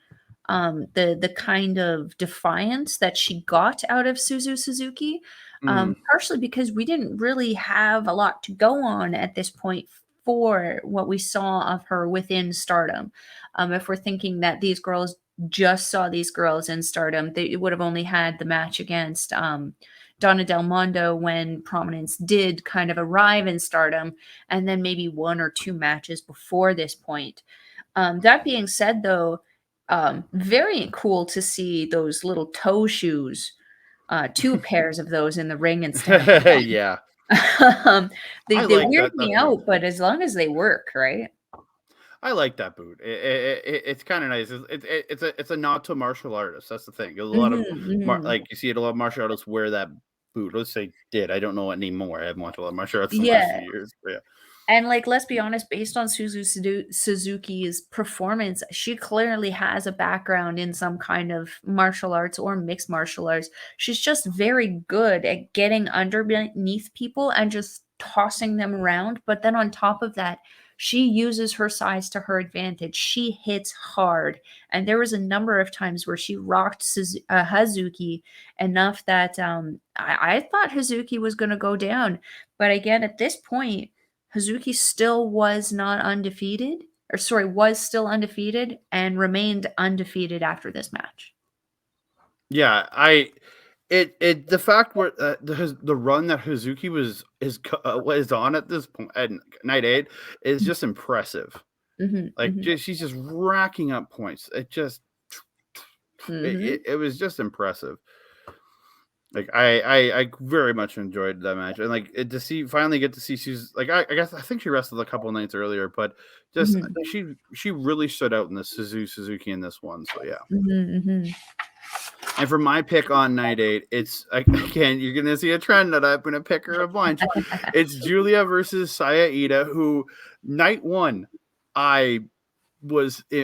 the kind of defiance that she got out of Suzu Suzuki, Mm, partially because we didn't really have a lot to go on at this point for what we saw of her within Stardom. If we're thinking that these girls just saw these girls in Stardom, they would have only had the match against Donna Del Mondo when Prominence did kind of arrive in Stardom, and then maybe one or two matches before this point. That being said, though, very cool to see those little toe shoes, two pairs of those in the ring instead of one. yeah, They I they like weird that me boot. out, but as long as they work, right? I like that boot. It's kind of nice. It's a nod to a martial artist. That's the thing. A lot Mhm, of mhm. like you see it. A lot of martial artists wear that boot. Let's say did. I don't know anymore. I haven't watched a lot of martial arts in the last Yeah. few years. But yeah. And, like, let's be honest, based on Suzuki's performance, she clearly has a background in some kind of martial arts or mixed martial arts. She's just very good at getting underneath people and just tossing them around, but then on top of that, she uses her size to her advantage. She hits hard, and there was a number of times where she rocked Hazuki enough that, I thought Hazuki was gonna go down, but again, at this point Hazuki still was not undefeated, or sorry, was still undefeated and remained undefeated after this match. Yeah, the fact where the run that Hazuki was on at this point at night 8 is just impressive. Mhm, Like mhm, she's just racking up points. mhm, It was just impressive. Like I very much enjoyed that match, and like to see finally get to see she's like I guess I think she wrestled a couple nights earlier, but just mhm, she really stood out in the Suzuki in this one. So yeah. mhm, mhm. And for my pick on night 8, it's again you're gonna see a trend that I'm gonna pick her a bunch. It's Julia versus Saya Ida, who night 1 I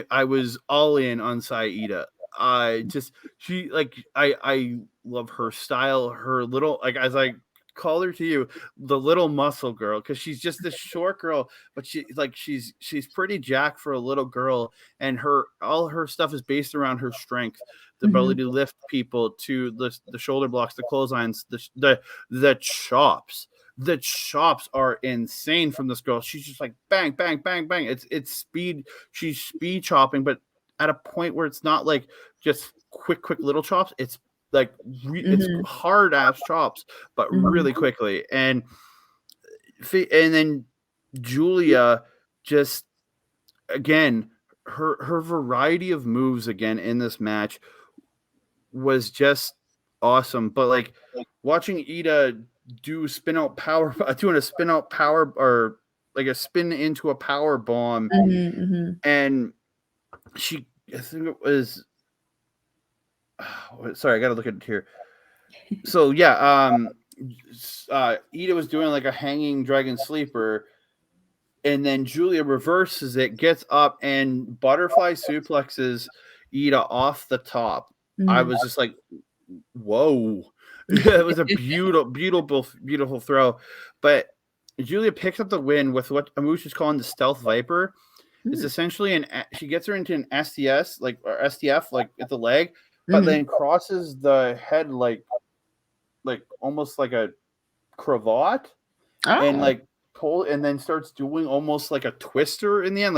I was all in on Saida. I just she like I love her style, her little like as I call her to you, the little muscle girl, because she's just this short girl, but she's pretty jacked for a little girl, and her all her stuff is based around her strength, the Mhm, ability to lift people, to the shoulder blocks, the clotheslines, the chops. the chops are insane from this girl. She's just like bang, bang, bang, bang. It's speed. She's speed chopping, but at a point where it's not like just quick little chops. It's like it's hard ass chops, but really quickly. And then Julia just again her variety of moves again in this match was just awesome. But like watching Ida doing a spin out power or like a spin into a power bomb, and she I think it was sorry, I gotta look at it here. So yeah, Ida was doing like a hanging dragon sleeper, and then Julia reverses it, gets up and butterfly suplexes Ida off the top. I was just like, whoa. It was a beautiful throw. But Julia picks up the win with what Amush is calling the stealth viper. It's essentially she gets her into an STS, like or STF, like at the leg, but then crosses the head like almost like a cravat, and like pull, and then starts doing almost like a twister in the end,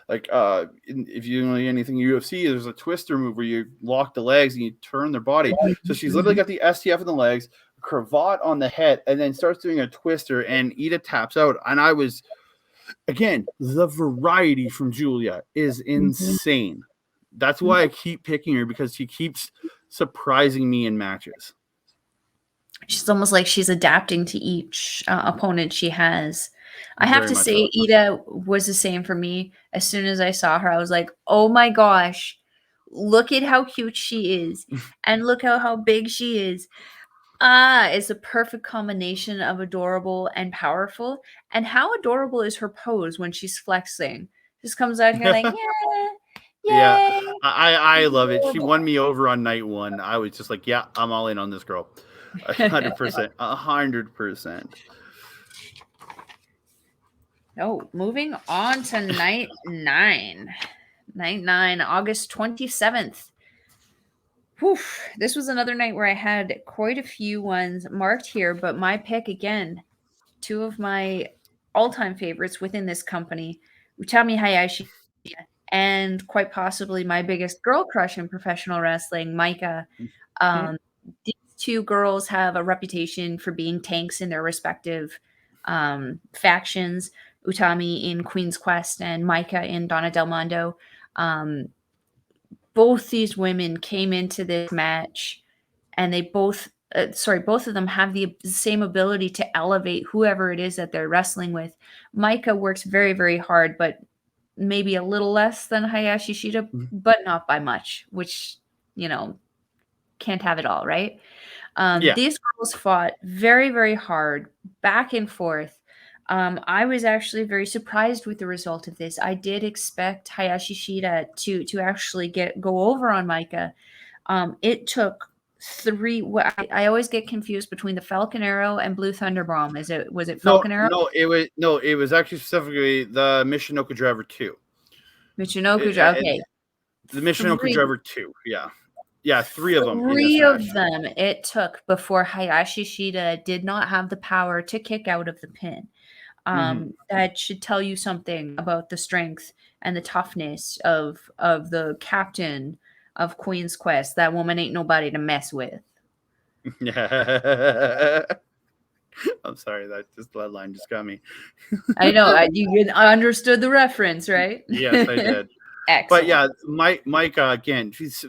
if you know anything UFC, there's a twister move where you lock the legs and you turn their body. So she's literally got the STF in the legs, cravat on the head, and then starts doing a twister, and Ida taps out. And I was, again, the variety from Julia is insane. That's why I keep picking her, because she keeps surprising me in matches. She's almost like she's adapting to each opponent she has. I have to say, Ida was the same for me. As soon as I saw her, I was like, oh my gosh, look at how cute she is. And look how big she is. It's a perfect combination of adorable and powerful. And how adorable is her pose when she's flexing? Just comes out here like, yeah, I love it. She won me over on night one. I was just like, yeah, I'm all in on this girl. 100%. 100%. Oh, moving on to night 9. Night 9, August 27th. Whew, this was another night where I had quite a few ones marked here, but my pick again, 2 of my all-time favorites within this company, Utami Hayashi and quite possibly my biggest girl crush in professional wrestling, Maika. These 2 girls have a reputation for being tanks in their respective factions. Utami in Queen's Quest and Maika in Donna Del Mondo. Both these women came into this match, and they both of them have the same ability to elevate whoever it is that they're wrestling with. Maika works very, very hard, but maybe a little less than Hayashi Shida, but not by much, which, can't have it all, right? These girls fought very, very hard, back and forth. I was actually very surprised with the result of this. I did expect Hayashi Shida to actually go over on Maika. It took 3. I always get confused between the Falcon Arrow and Blue Thunder Bomb. Was it Falcon Arrow? It was actually specifically the Michinoku Driver 2. Michinoku Driver. Okay. The Michinoku Driver 2. Yeah. Yeah, 3 of them. 3 of them it took before Hayashi Shida did not have the power to kick out of the pin. That should tell you something about the strength and the toughness of the captain of Queen's Quest. That woman ain't nobody to mess with. Yeah. I'm sorry, that line just got me. I know. You understood the reference, right? Yes, I did. Excellent. But yeah, Mike again, she's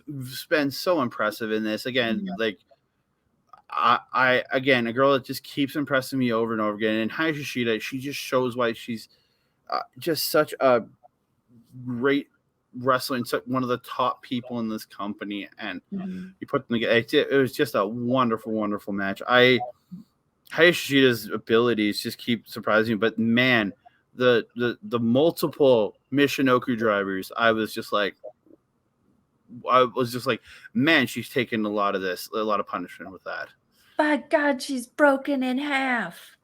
been so impressive in this. Again, like I again, a girl that just keeps impressing me over and over again. And Hayashi Shida, she just shows why she's just such a great wrestler and one of the top people in this company. And you put them together. It was just a wonderful, wonderful match. Hayashi Shida's abilities just keep surprising me. But man, the multiple Michinoku drivers, I was just like, man, she's taken a lot of punishment with that. By God, she's broken in half.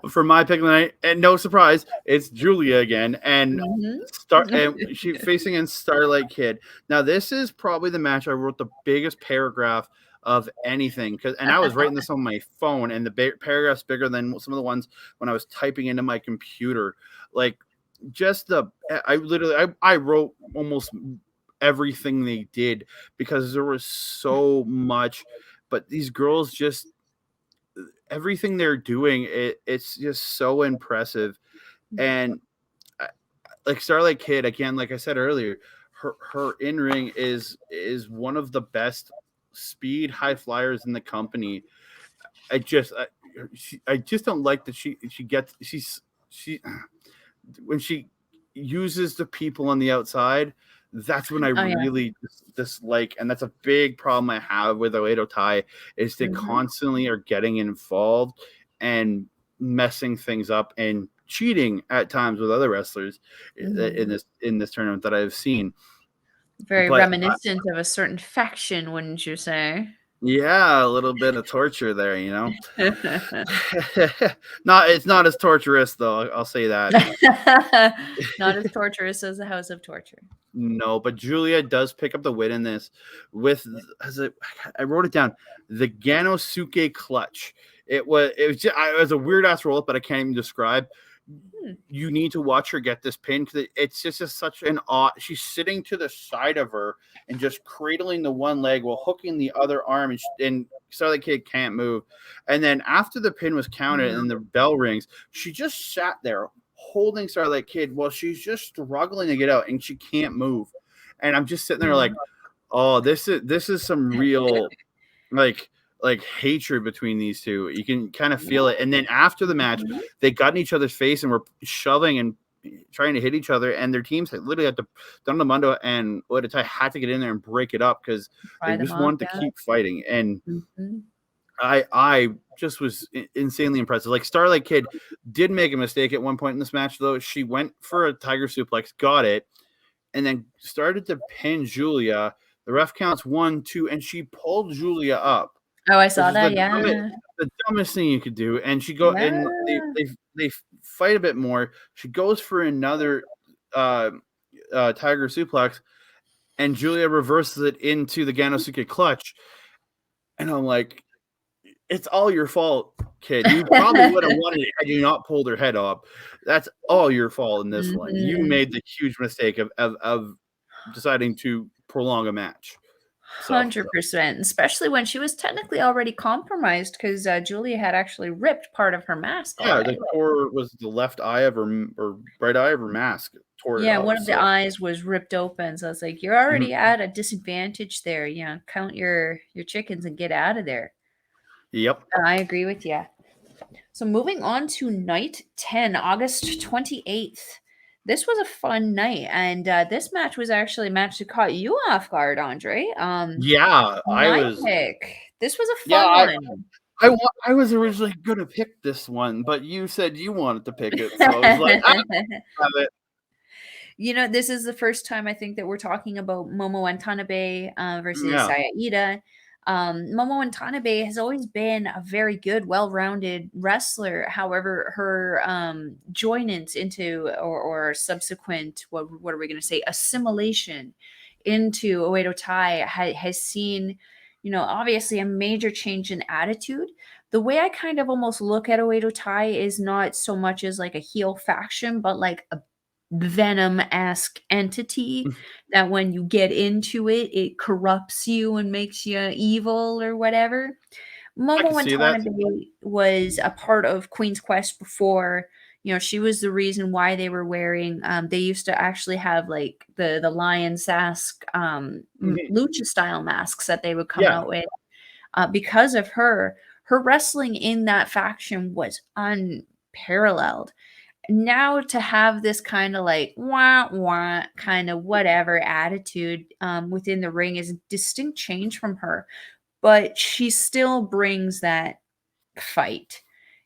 For my pick of the night, and no surprise, it's Julia again, and she facing in Starlight Kid. Now, this is probably the match I wrote the biggest paragraph of anything, and I was writing this on my phone, and the paragraph's bigger than some of the ones when I was typing into my computer. Like, just I wrote almost everything they did because there was so much, but these girls just everything they're doing, it's just so impressive. And like Starlight Kid, again, like I said earlier, her in ring is one of the best speed high flyers in the company. I just don't like that she when she uses the people on the outside. That's when I really dislike, and that's a big problem I have with Oedo Tai is they constantly are getting involved and messing things up and cheating at times with other wrestlers in this tournament that I've seen. Very reminiscent of a certain faction, wouldn't you say? Yeah, a little bit of torture there, you know. It's not as torturous though. I'll say that. Not as torturous as the House of Torture. No, but Julia does pick up the win in this I wrote it down, the Ganosuke clutch. It was a weird ass roll up, but I can't even describe. You need to watch her get this pin because it's just such an odd. She's sitting to the side of her and just cradling the one leg while hooking the other arm, and Starlight Kid can't move. And then after the pin was counted and the bell rings, she just sat there holding Starlight Kid while she's just struggling to get out and she can't move. And I'm just sitting there like, oh, this is some real like hatred between these two. You can kind of feel it. And then after the match, they got in each other's face and were shoving and trying to hit each other. And their teams literally had to, Don Mundo and Oedo Tai had to get in there and break it up because they just wanted to keep fighting. And I just was insanely impressive. Like Starlight Kid did make a mistake at one point in this match, though. She went for a tiger suplex, got it, and then started to pin Julia. The ref counts 1, 2, and she pulled Julia up. Oh, I saw that. Yeah, the dumbest thing you could do. And she go and they fight a bit more. She goes for another tiger suplex, and Julia reverses it into the Ganosuke clutch. And I'm like, it's all your fault, kid. You probably would have won it had you not pulled her head off. That's all your fault in this one. You made the huge mistake of deciding to prolong a match. 100%, especially when she was technically already compromised because Julia had actually ripped part of her mask. Yeah, the core was the left eye of her or right eye of her mask. One of the eyes was ripped open. So it's like you're already at a disadvantage there. Yeah, count your chickens and get out of there. Yep, I agree with you. So moving on to night 10, August 28th. This was a fun night, and this match was actually a match that caught you off guard, Andre. Yeah, This was a fun one. I was originally going to pick this one, but you said you wanted to pick it, so I was like, I have it. You know, this is the first time I think that we're talking about Momo Watanabe versus Saya Iida. Momo Watanabe has always been a very good, well-rounded wrestler. However, her joinance into or subsequent, what are we going to say, assimilation into Oedo Tai has seen, you know, obviously a major change in attitude. The way I kind of almost look at Oedo Tai is not so much as like a heel faction, but like a Venom-esque entity that when you get into it, it corrupts you and makes you evil or whatever. Momo Watanabe was a part of Queen's Quest before. You know, she was the reason why they were wearing. They used to actually have like the lion mask, lucha style masks that they would come out with. Because of her wrestling in that faction was unparalleled. Now to have this kind of like wah wah kind of whatever attitude within the ring is a distinct change from her, but she still brings that fight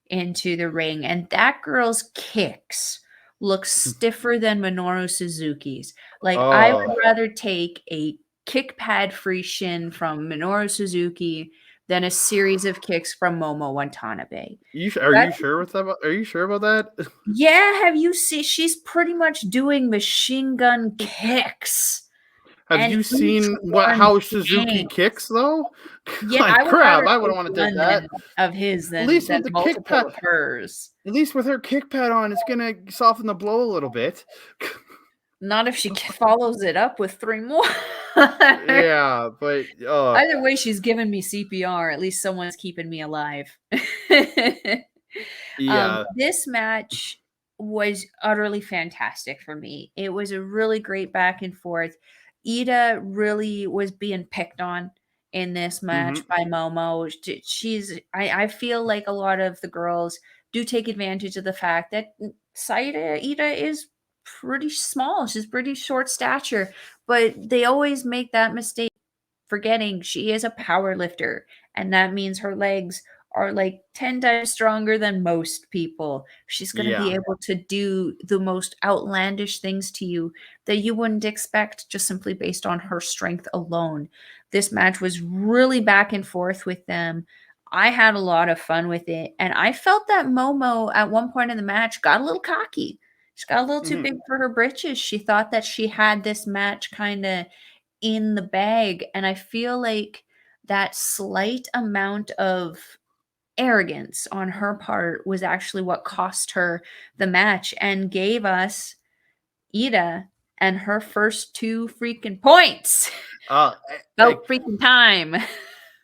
into the ring, and that girl's kicks look stiffer than Minoru Suzuki's. Like I would rather take a kick pad free shin from Minoru Suzuki then a series of kicks from Momo Watanabe. Are That you sure with that? Are you sure about that? Yeah, have you seen she's pretty much doing machine gun kicks, Have and you each seen one how Suzuki bang. kicks though? Yeah, Like I would crap, rather I wouldn't take want to take one that. of his At least than with the kick multiple pad, of hers. at least with her kick pad on, it's gonna soften the blow a little bit. Not if she follows it up with 3 more. Yeah, but Either way, she's giving me CPR. At least someone's keeping me alive. yeah. This match was utterly fantastic for me. It was a really great back and forth. Ida really was being picked on in this match Hmm. by Momo. I feel like a lot of the girls do take advantage of the fact that Ida is pretty small. She's pretty short stature, but they always make that mistake forgetting she is a power lifter, and that means her legs are like 10 times stronger than most people. She's going to be Yeah. able to do the most outlandish things to you that you wouldn't expect just simply based on her strength alone. This match was really back and forth with them. I had a lot of fun with it, and I felt that Momo at one point in the match got a little cocky. She got a little too Hmm. big for her britches. She thought that she had this match kind of in the bag, and I feel like that slight amount of arrogance on her part was actually what cost her the match and gave us Ida and her first 2 freaking points. Uh, About freaking time.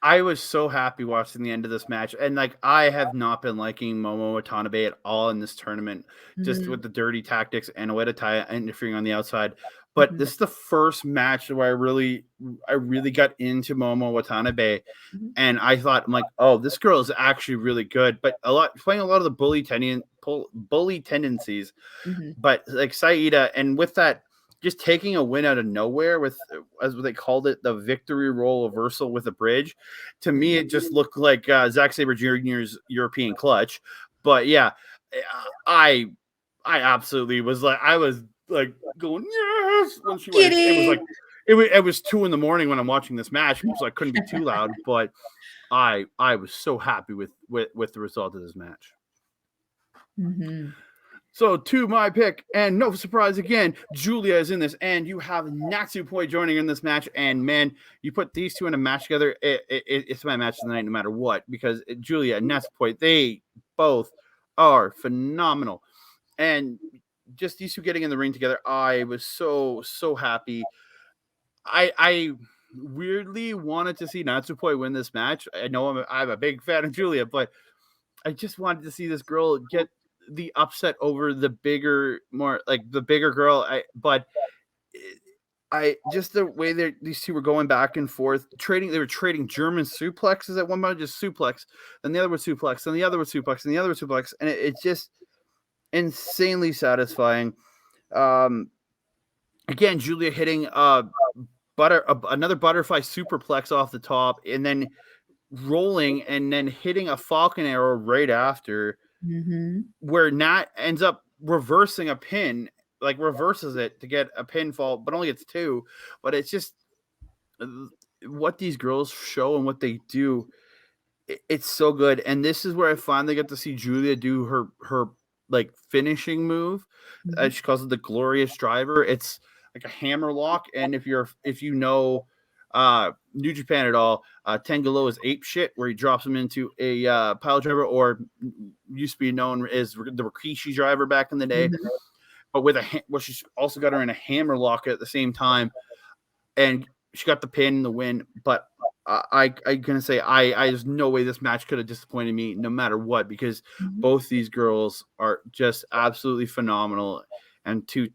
I was so happy watching the end of this match, and like I have not been liking Momo Watanabe at all in this tournament, just Mhm, with the dirty tactics and Oetai interfering on the outside. But mhm, this is the first match where I really got into Momo Watanabe, mhm, and I thought, I'm like, oh, this girl is actually really good, but playing a lot of the bully tendencies, mhm, but like Saida, and with that, just taking a win out of nowhere with, as they called it, the victory roll reversal with a bridge. To me, it just looked like Zack Sabre Jr.'s European clutch. But yeah, I I absolutely was like, I was like going yes when she went. It was kitty. like it was 2 a.m. when I'm watching this match, so I couldn't be too loud. But I was so happy with the result of this match. Mhm. So to my pick, and no surprise again, Julia is in this, and you have Natsupoi joining in this match. And man, you put these two in a match together, it's my match of the night, no matter what, because Julia and Natsupoi, they both are phenomenal. And just these two getting in the ring together, I was so happy. I weirdly wanted to see Natsupoi win this match. I know I'm a big fan of Julia, but I just wanted to see this girl get the upset over the bigger, more like the bigger girl. I just the way that these two were going back and forth, trading. They were trading German suplexes at one point, just suplex, then the other was suplex, then the other was suplex, and the other was suplex, and it's just insanely satisfying. Um, Again, Julia hitting another butterfly superplex off the top, and then rolling and then hitting a falcon arrow right after, Mhm. where Nat ends up reversing a pin, like reverses it to get a pinfall, but only gets two. But it's just what these girls show and what they do. It's so good, and this is where I finally get to see Julia do her like finishing move. Mhm. She calls it the glorious driver. It's like a hammer lock, and if you know New Japan at all, Tengalo is ape shit, where he drops him into a pile driver, or used to be known as the Rikishi driver back in the day, Mhm. but with well, she's also got her in a hammer lock at the same time, and she got the pin and the win. But I'm gonna say I there's no way this match could have disappointed me, no matter what, because Mhm. both these girls are just absolutely phenomenal, and two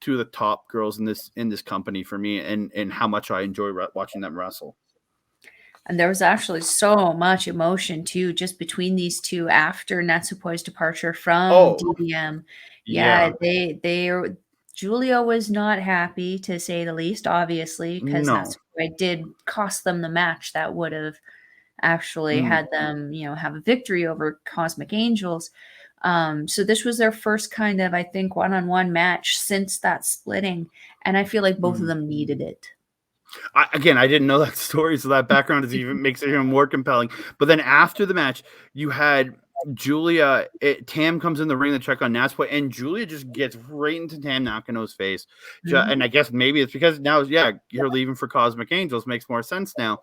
of the top girls in this company for me, and how much I enjoy watching them wrestle. And there was actually so much emotion too, just between these two after Natsupoi's departure from Oh DBM. Yeah, yeah, Julia was not happy to say the least, obviously, because no, Natsupoi did cost them the match that would have actually mm, had them, have a victory over Cosmic Angels. So this was their first kind of, I think, one-on-one match since that splitting, and I feel like both of mm. them needed it. Again, I didn't know that story, so that background is even makes it even more compelling. But then after the match, you had Julia. Tam comes in the ring to check on Natsupoi, and Julia just gets right into Tam Nakano's face. And Mhm, I guess maybe it's because now, yeah, you're leaving for Cosmic Angels makes more sense now.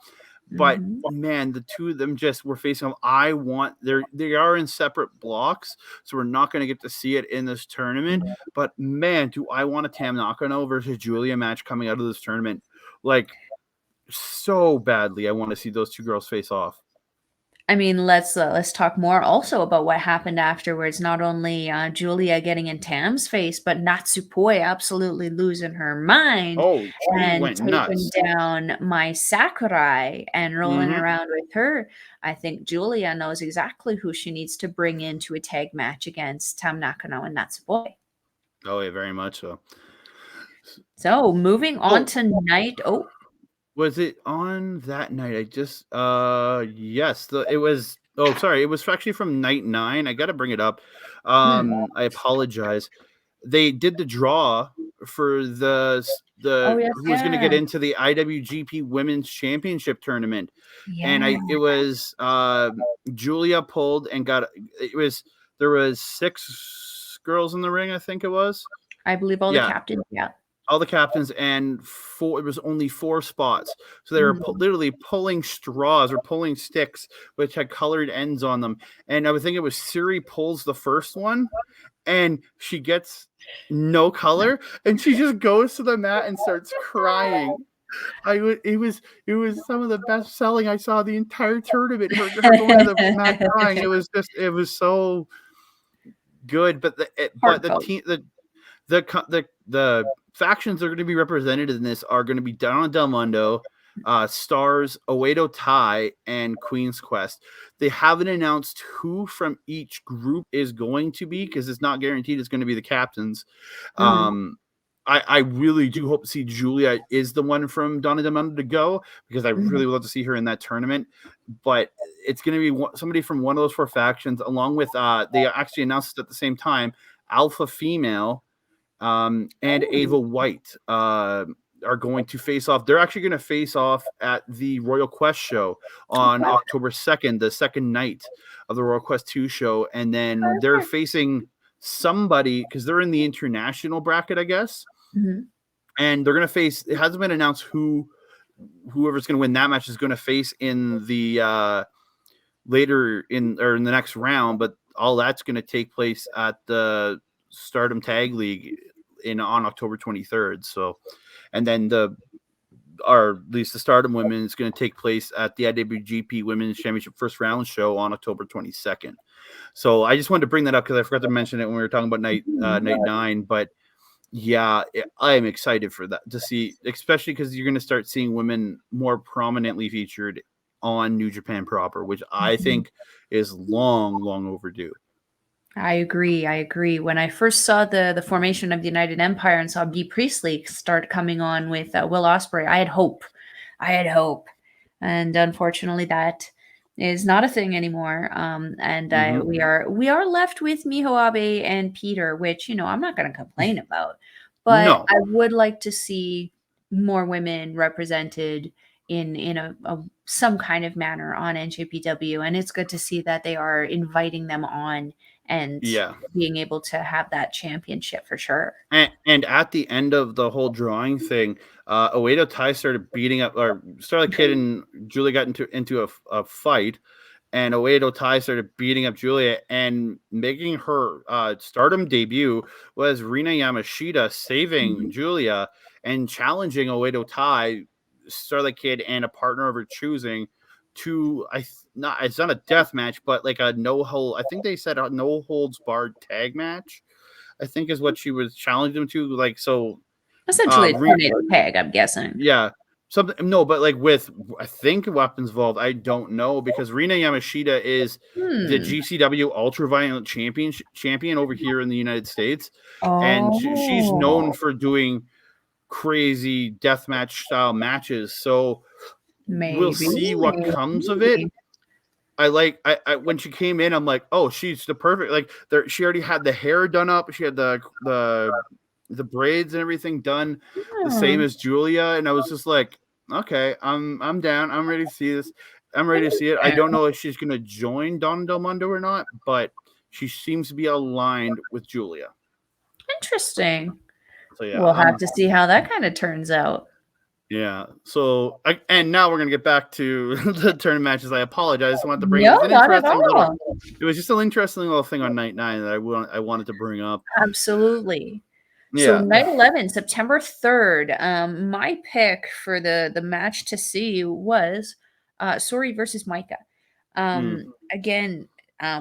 But mhm. man, the two of them just were facing off. I want they are in separate blocks, so we're not going to get to see it in this tournament. But man, do I want a Tam Nakano versus Julia match coming out of this tournament? Like so badly. I want to see those two girls face off. I mean, let's talk more also about what happened afterwards. Not only Julia getting in Tam's face, but Natsupoi absolutely losing her mind Oh, she and went taking nuts. down my Sakurai and rolling Hmm. around with her. I think Julia knows exactly who she needs to bring into a tag match against Tam Nakano and Natsupoi. Oh, yeah, very much so. So moving on Oh, to night. Oh, was it on that night? I just yes, it was oh sorry, it was actually from night 9. I gotta bring it up. mm, I apologize. They did the draw for oh the yes, who was gonna get yeah, into the IWGP Women's Championship tournament. And yeah. it was Julia pulled and got it was there was 6 girls in the ring, I think it was. I believe all the Yeah, captains. Yeah. all the captains and 4 it was only 4 spots. So they were Mhm. literally pulling straws or pulling sticks which had colored ends on them. And I would think it was Siri pulls the first one and she gets no color and she just goes to the mat and starts crying. It was some of the best selling I saw the entire tournament. Her going to the mat crying. It was so good. But the Heartfelt. team the factions that are going to be represented in this are going to be Donna Del Mundo, Stars, Oedo Tai, and Queen's Quest. They haven't announced who from each group is going to be because it's not guaranteed it's going to be the captains. Mhm, Um, I really do hope to see Julia is the one from Donna Del Mundo to go because I mhm, really would love to see her in that tournament. But it's going to be somebody from one of those 4 factions, along with they actually announced it at the same time. Alpha Female and ooh, Ava White are going to face off. They're actually going to face off at the Royal Quest show on okay, October 2nd, the second night of the Royal Quest 2 show. And then they're perfect. facing somebody because they're in the international bracket, I guess. Mhm, And they're going to face, it hasn't been announced whoever's going to win that match is going to face in the later in or in the next round, but all that's going to take place at the Stardom Tag League in on October 23rd. So, and then or at least the Stardom Women is going to take place at the IWGP Women's Championship first round show on October 22nd. So I just wanted to bring that up because I forgot to mention it when we were talking about night mhm. 9. But yeah, I am excited for that to see, especially because you're going to start seeing women more prominently featured on New Japan proper, which I Mhm. think is long, long overdue. I agree, I agree. When I first saw the formation of the United Empire and saw Bea Priestley start coming on with, Will Ospreay, I had hope. I had hope, and unfortunately, that is not a thing anymore, and, Hmm. we are left with Miho Abe and Peter, which, I'm not gonna complain about, but No, I would like to see more women represented in a some kind of manner on NJPW, and it's good to see that they are inviting them on and yeah. being able to have that championship for sure. And at the end of the whole drawing thing, Oedo Tai started beating up, or Starlight Kid and Julie got into a fight, and Oedo Tai started beating up Julia and making her Stardom debut was Rina Yamashita saving Mhm. Julia and challenging Oedo Tai, Starlight Kid, and a partner of her choosing to not it's not a death match, but like a no hold. I think they said a no holds barred tag match. I think is what she was challenging them to. Like so, Essentially a Re- tornado tag, I'm guessing. yeah, something no, but like with I think weapons involved. I don't know because Rina Yamashita is the Hmm. GCW Ultraviolent champion over here in the United States, and she's known Oh, for doing crazy deathmatch style matches. So we'll maybe, see what comes of it. maybe. I when she came in, I'm like, oh, she's the perfect like there. She already had the hair done up. She had the braids and everything done the same Hmm. as Julia, and I was just like, Okay, I'm down. I'm ready to see this. I'm ready to see it. I don't know if she's gonna join Donna Del Mondo or not, but she seems to be aligned with Julia. Interesting. So yeah, We'll have to see how that kind of turns out. yeah. So and now we're gonna get back to the tournament matches. I apologize. I wanted to bring it. No, It's an not at interesting little. all. It was just an interesting little thing on night 9 that I wanted to bring up. Absolutely. So Yeah. night 11, September 3rd, my pick for the match to see was Sori versus Micah. Mm. Again,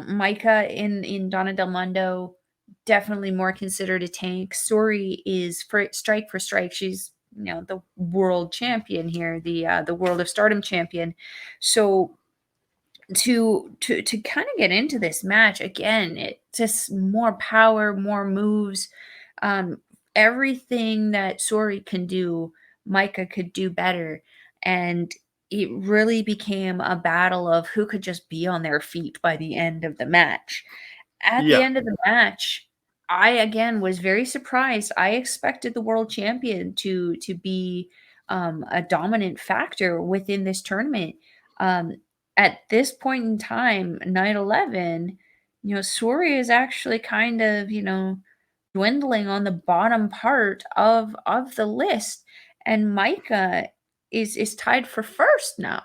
Micah in Donna Del Mondo, definitely more considered a tank. Sori is strike for strike. She's the world champion here, the World of Stardom champion. So to kind of get into this match again, it just more power, more moves, um, everything that Sori can do, Micah could do better, and it really became a battle of who could just be on their feet by the end of the match. At the Yeah. end of the match, I again was very surprised. I expected the world champion to be a dominant factor within this tournament. Um, at this point in time, night 11, Suri is actually kind of, dwindling on the bottom part of the list, and Micah is tied for first now.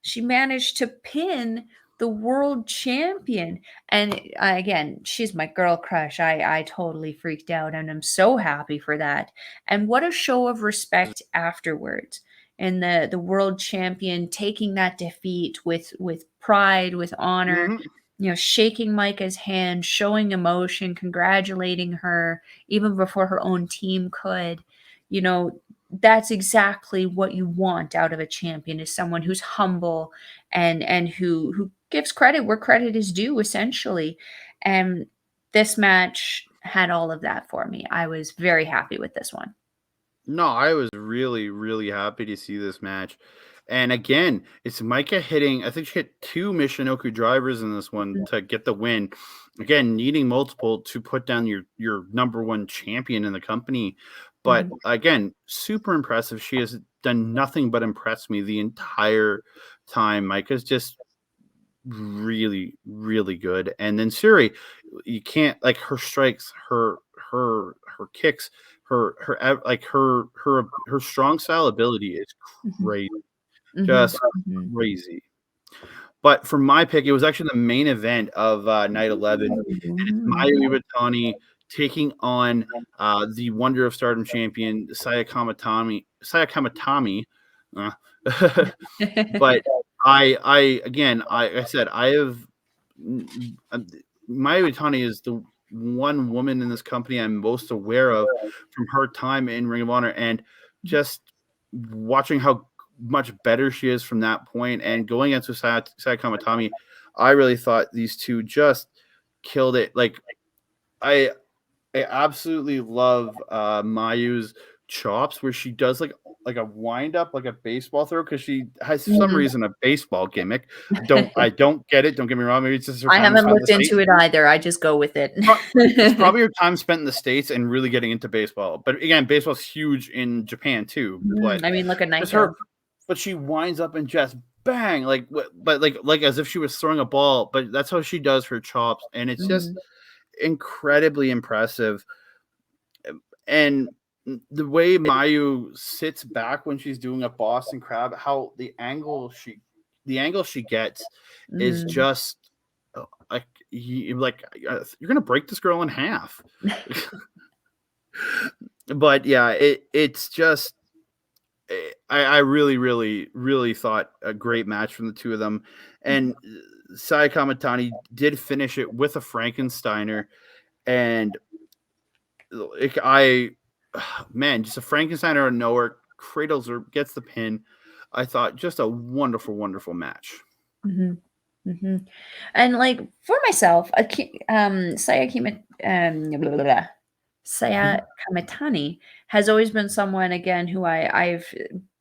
She managed to pin the world champion, and again, she's my girl crush. I totally freaked out, and I'm so happy for that. And what a show of respect afterwards. And the world champion taking that defeat with pride, with honor, Hmm. shaking Micah's hand, showing emotion, congratulating her even before her own team could. You know, that's exactly what you want out of a champion, is someone who's humble and who gives credit where credit is due, essentially. And this match had all of that for me. I was very happy with this one. No, I was really, really happy to see this match. And again, it's Micah hitting, I think she hit 2 Michinoku drivers in this one to get the win. Again, needing multiple to put down your number one champion in the company. But Mhm. again, super impressive. She has done nothing but impress me the entire time. Micah's just really, really good. And then Suri, you can't, like, her strikes, her kicks, her strong style ability is Mhm. crazy, Mhm. just Mhm. crazy. But for my pick, it was actually the main event of night 11, and it's Mayu Iwatani taking on the Wonder of Stardom champion Saya Kamatami. Uh, but I again, I said I have Mayu Iwatani is the one woman in this company I'm most aware of from her time in Ring of Honor, and just watching how much better she is from that point and going into Saya Kamatami, I really thought these two just killed it. Like I I absolutely love Mayu's chops where she does like a wind up, like a baseball throw, because she has for some Mhm. reason a baseball gimmick. I don't get it. Don't get me wrong. Maybe it's just her I time haven't spent in the looked States. into it either. I just go with it. It's probably her time spent in the States and really getting into baseball. But again, baseball's huge in Japan too. But I mean, look at just her, Naito. but she winds up and just bang, but like as if she was throwing a ball. But that's how she does her chops, and it's just Mhm. incredibly impressive. And the way Mayu sits back when she's doing a Boston Crab, how the angle she gets is Mhm. just you're gonna break this girl in half. But yeah, it's just I really, really, really thought a great match from the two of them. And Sai Kamatani did finish it with a Frankensteiner, and I man, just a Frankensteiner out of nowhere, cradles her, gets the pin. I thought just a wonderful, wonderful match. Mhm. Mhm. And, like, for myself, blah, blah, blah, Saya Kamitani has always been someone, again, who I've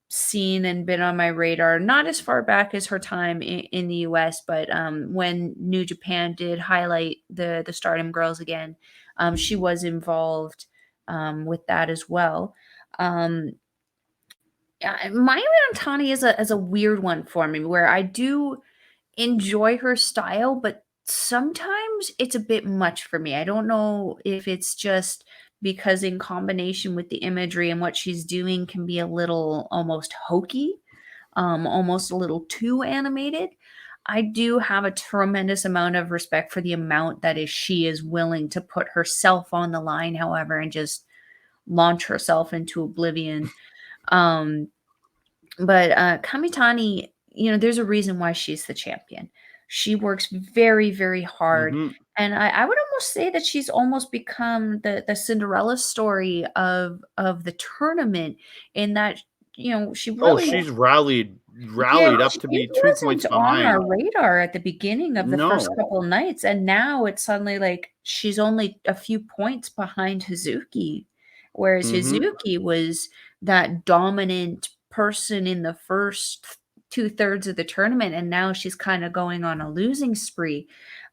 seen and been on my radar, not as far back as her time in the US, but, when New Japan did highlight the Stardom girls again, she was involved, with that as well. Um Mayu Iwatani is a weird one for me, where I do enjoy her style, but sometimes it's a bit much for me. I don't know if it's just because in combination with the imagery and what she's doing can be a little almost hokey, almost a little too animated. I do have a tremendous amount of respect for the amount that she is willing to put herself on the line, however, and just launch herself into oblivion. Um, but Kamitani, there's a reason why she's the champion. She works very, very hard. Mhm. And I would almost say that she's almost become the Cinderella story of the tournament, in that, she Oh, really, she's rallied yeah, up to she be 2 points wasn't on our behind. radar at the beginning of the first No. couple nights, and now it's suddenly like she's only a few points behind Hazuki, whereas Mhm. Hazuki was that dominant person in the first two-thirds of the tournament, and now she's kinda going on a losing spree.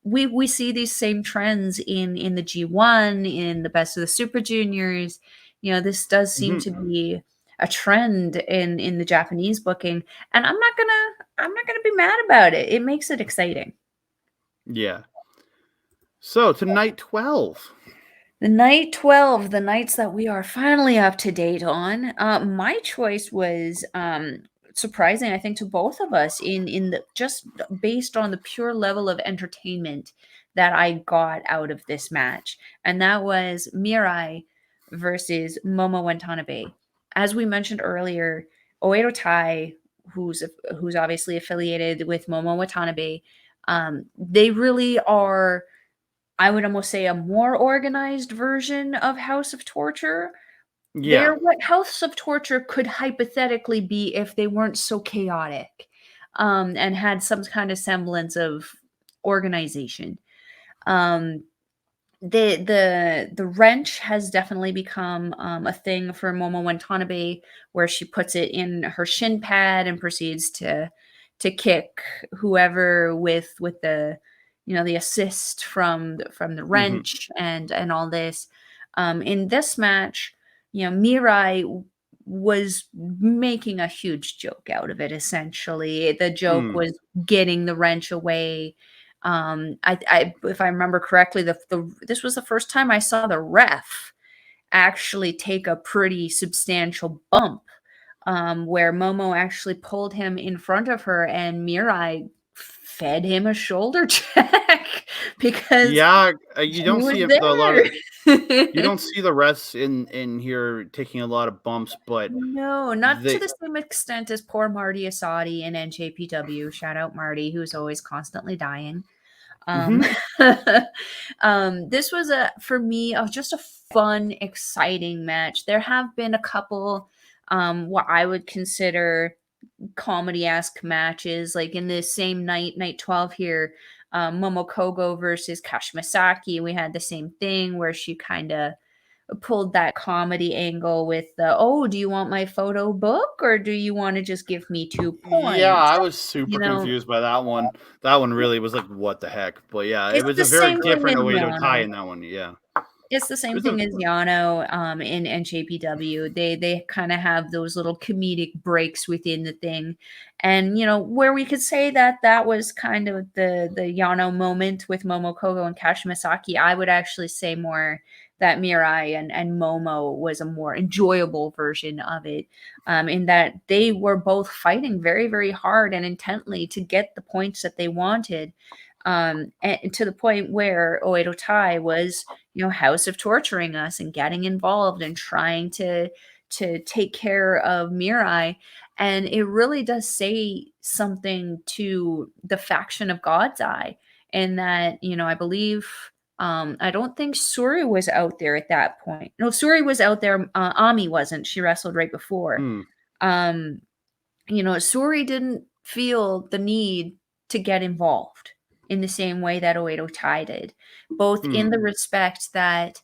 We see these same trends in the G1, in the Best of the Super Juniors. This does seem Mhm. to be a trend in the Japanese booking, and I'm not gonna be mad about it. It makes it exciting. Yeah. So, to night 12. The night 12, the nights that we are finally up to date on. My choice was surprising, I think, to both of us, in the just based on the pure level of entertainment that I got out of this match, and that was Mirai versus Momo Watanabe. As we mentioned earlier, Oedo Tai, who's obviously affiliated with Momo Watanabe, they really are, I would almost say, a more organized version of House of Torture. Yeah. They're what House of Torture could hypothetically be if they weren't so chaotic, and had some kind of semblance of organization. Um, the wrench has definitely become a thing for Momo Watanabe, where she puts it in her shin pad and proceeds to kick whoever with the, the assist from the Mhm. wrench and all this. In this match, Mirai was making a huge joke out of it. Essentially, the joke Mm. was getting the wrench away. If I remember correctly, this was the first time I saw the ref actually take a pretty substantial bump, where Momo actually pulled him in front of her, and Mirai fed him a shoulder check because Yeah, you he don't was see a lot of you there. don't see the refs in here taking a lot of bumps, but No, not to they the same extent as poor Marty Asadi in NJPW. Shout out Marty, who's always constantly dying. Um, Mhm. this was for me, just a fun, exciting match. There have been a couple, what I would consider comedy-esque matches, like in the same night, night 12 here, Momokogo versus Kashimasaki. We had the same thing where she kind of pulled that comedy angle with the, "Oh, do you want my photo book or do you want to just give me 2 Yeah, points?" I was You super know, confused by that one. That one really was like, "What the heck?" But yeah, it it's was the a very same thing different as way to tie Yano. in that one, yeah. It's the It same was a thing as Yano, in NJPW. They kinda have those little comedic breaks within the thing, and, where we could say that that was kind of the Yano moment with Momokogo and Kashimasaki, I would actually say more that Mirai and Momo was a more enjoyable version of it, in that they were both fighting very, very hard and intently to get the points that they wanted, and to the point where Oedo Tai was, House of torturing us and getting involved and trying to take care of Mirai. And it really does say something to the faction of God's Eye, in that, I believe, I don't think Suri was out there at that point. No, Suri was out there. Ami wasn't. She wrestled right before. mm, Um, Suri didn't feel the need to get involved in the same way that Oedo Tai did, both in mm. the respect that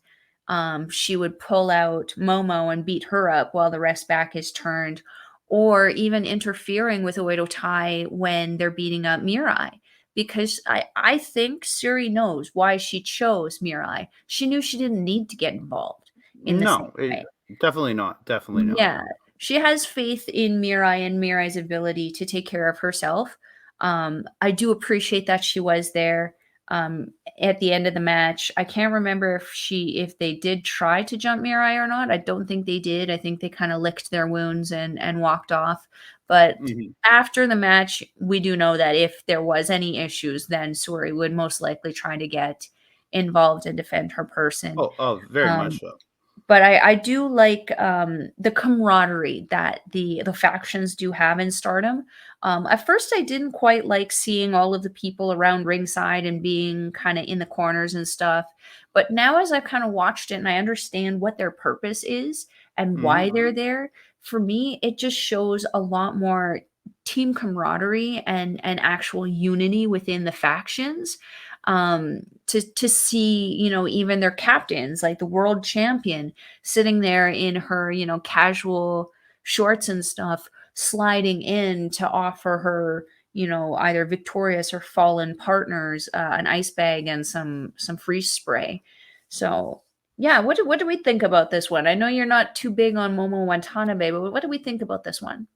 she would pull out Momo and beat her up while the rest back is turned, or even interfering with Oedo Tai when they're beating up Mirai. Because I think Suri knows why she chose Mirai. She knew she didn't need to get involved in the same No, way. definitely not, definitely not. Yeah, she has faith in Mirai and Mirai's ability to take care of herself. I do appreciate that she was there um, at the end of the match. I can't remember if they did try to jump Mirai or not. I don't think they did. I think they kind of licked their wounds and walked off. But Mhm. after the match, we do know that if there was any issues, then Suri would most likely try to get involved and defend her person. Oh, very much Um, so. but I do like the camaraderie that the factions do have in Stardom. At first, I didn't quite like seeing all of the people around ringside and being kind of in the corners and stuff. But now, as I've kind of watched it and I understand what their purpose is and Mhm. why they're there, for me, it just shows a lot more team camaraderie and actual unity within the factions. To see, even their captains, like the world champion, sitting there in her, casual shorts and stuff, sliding in to offer her, either victorious or fallen partners an ice bag and some freeze spray. So yeah, what do we think about this one? I know you're not too big on Momo Watanabe, but what do we think about this one?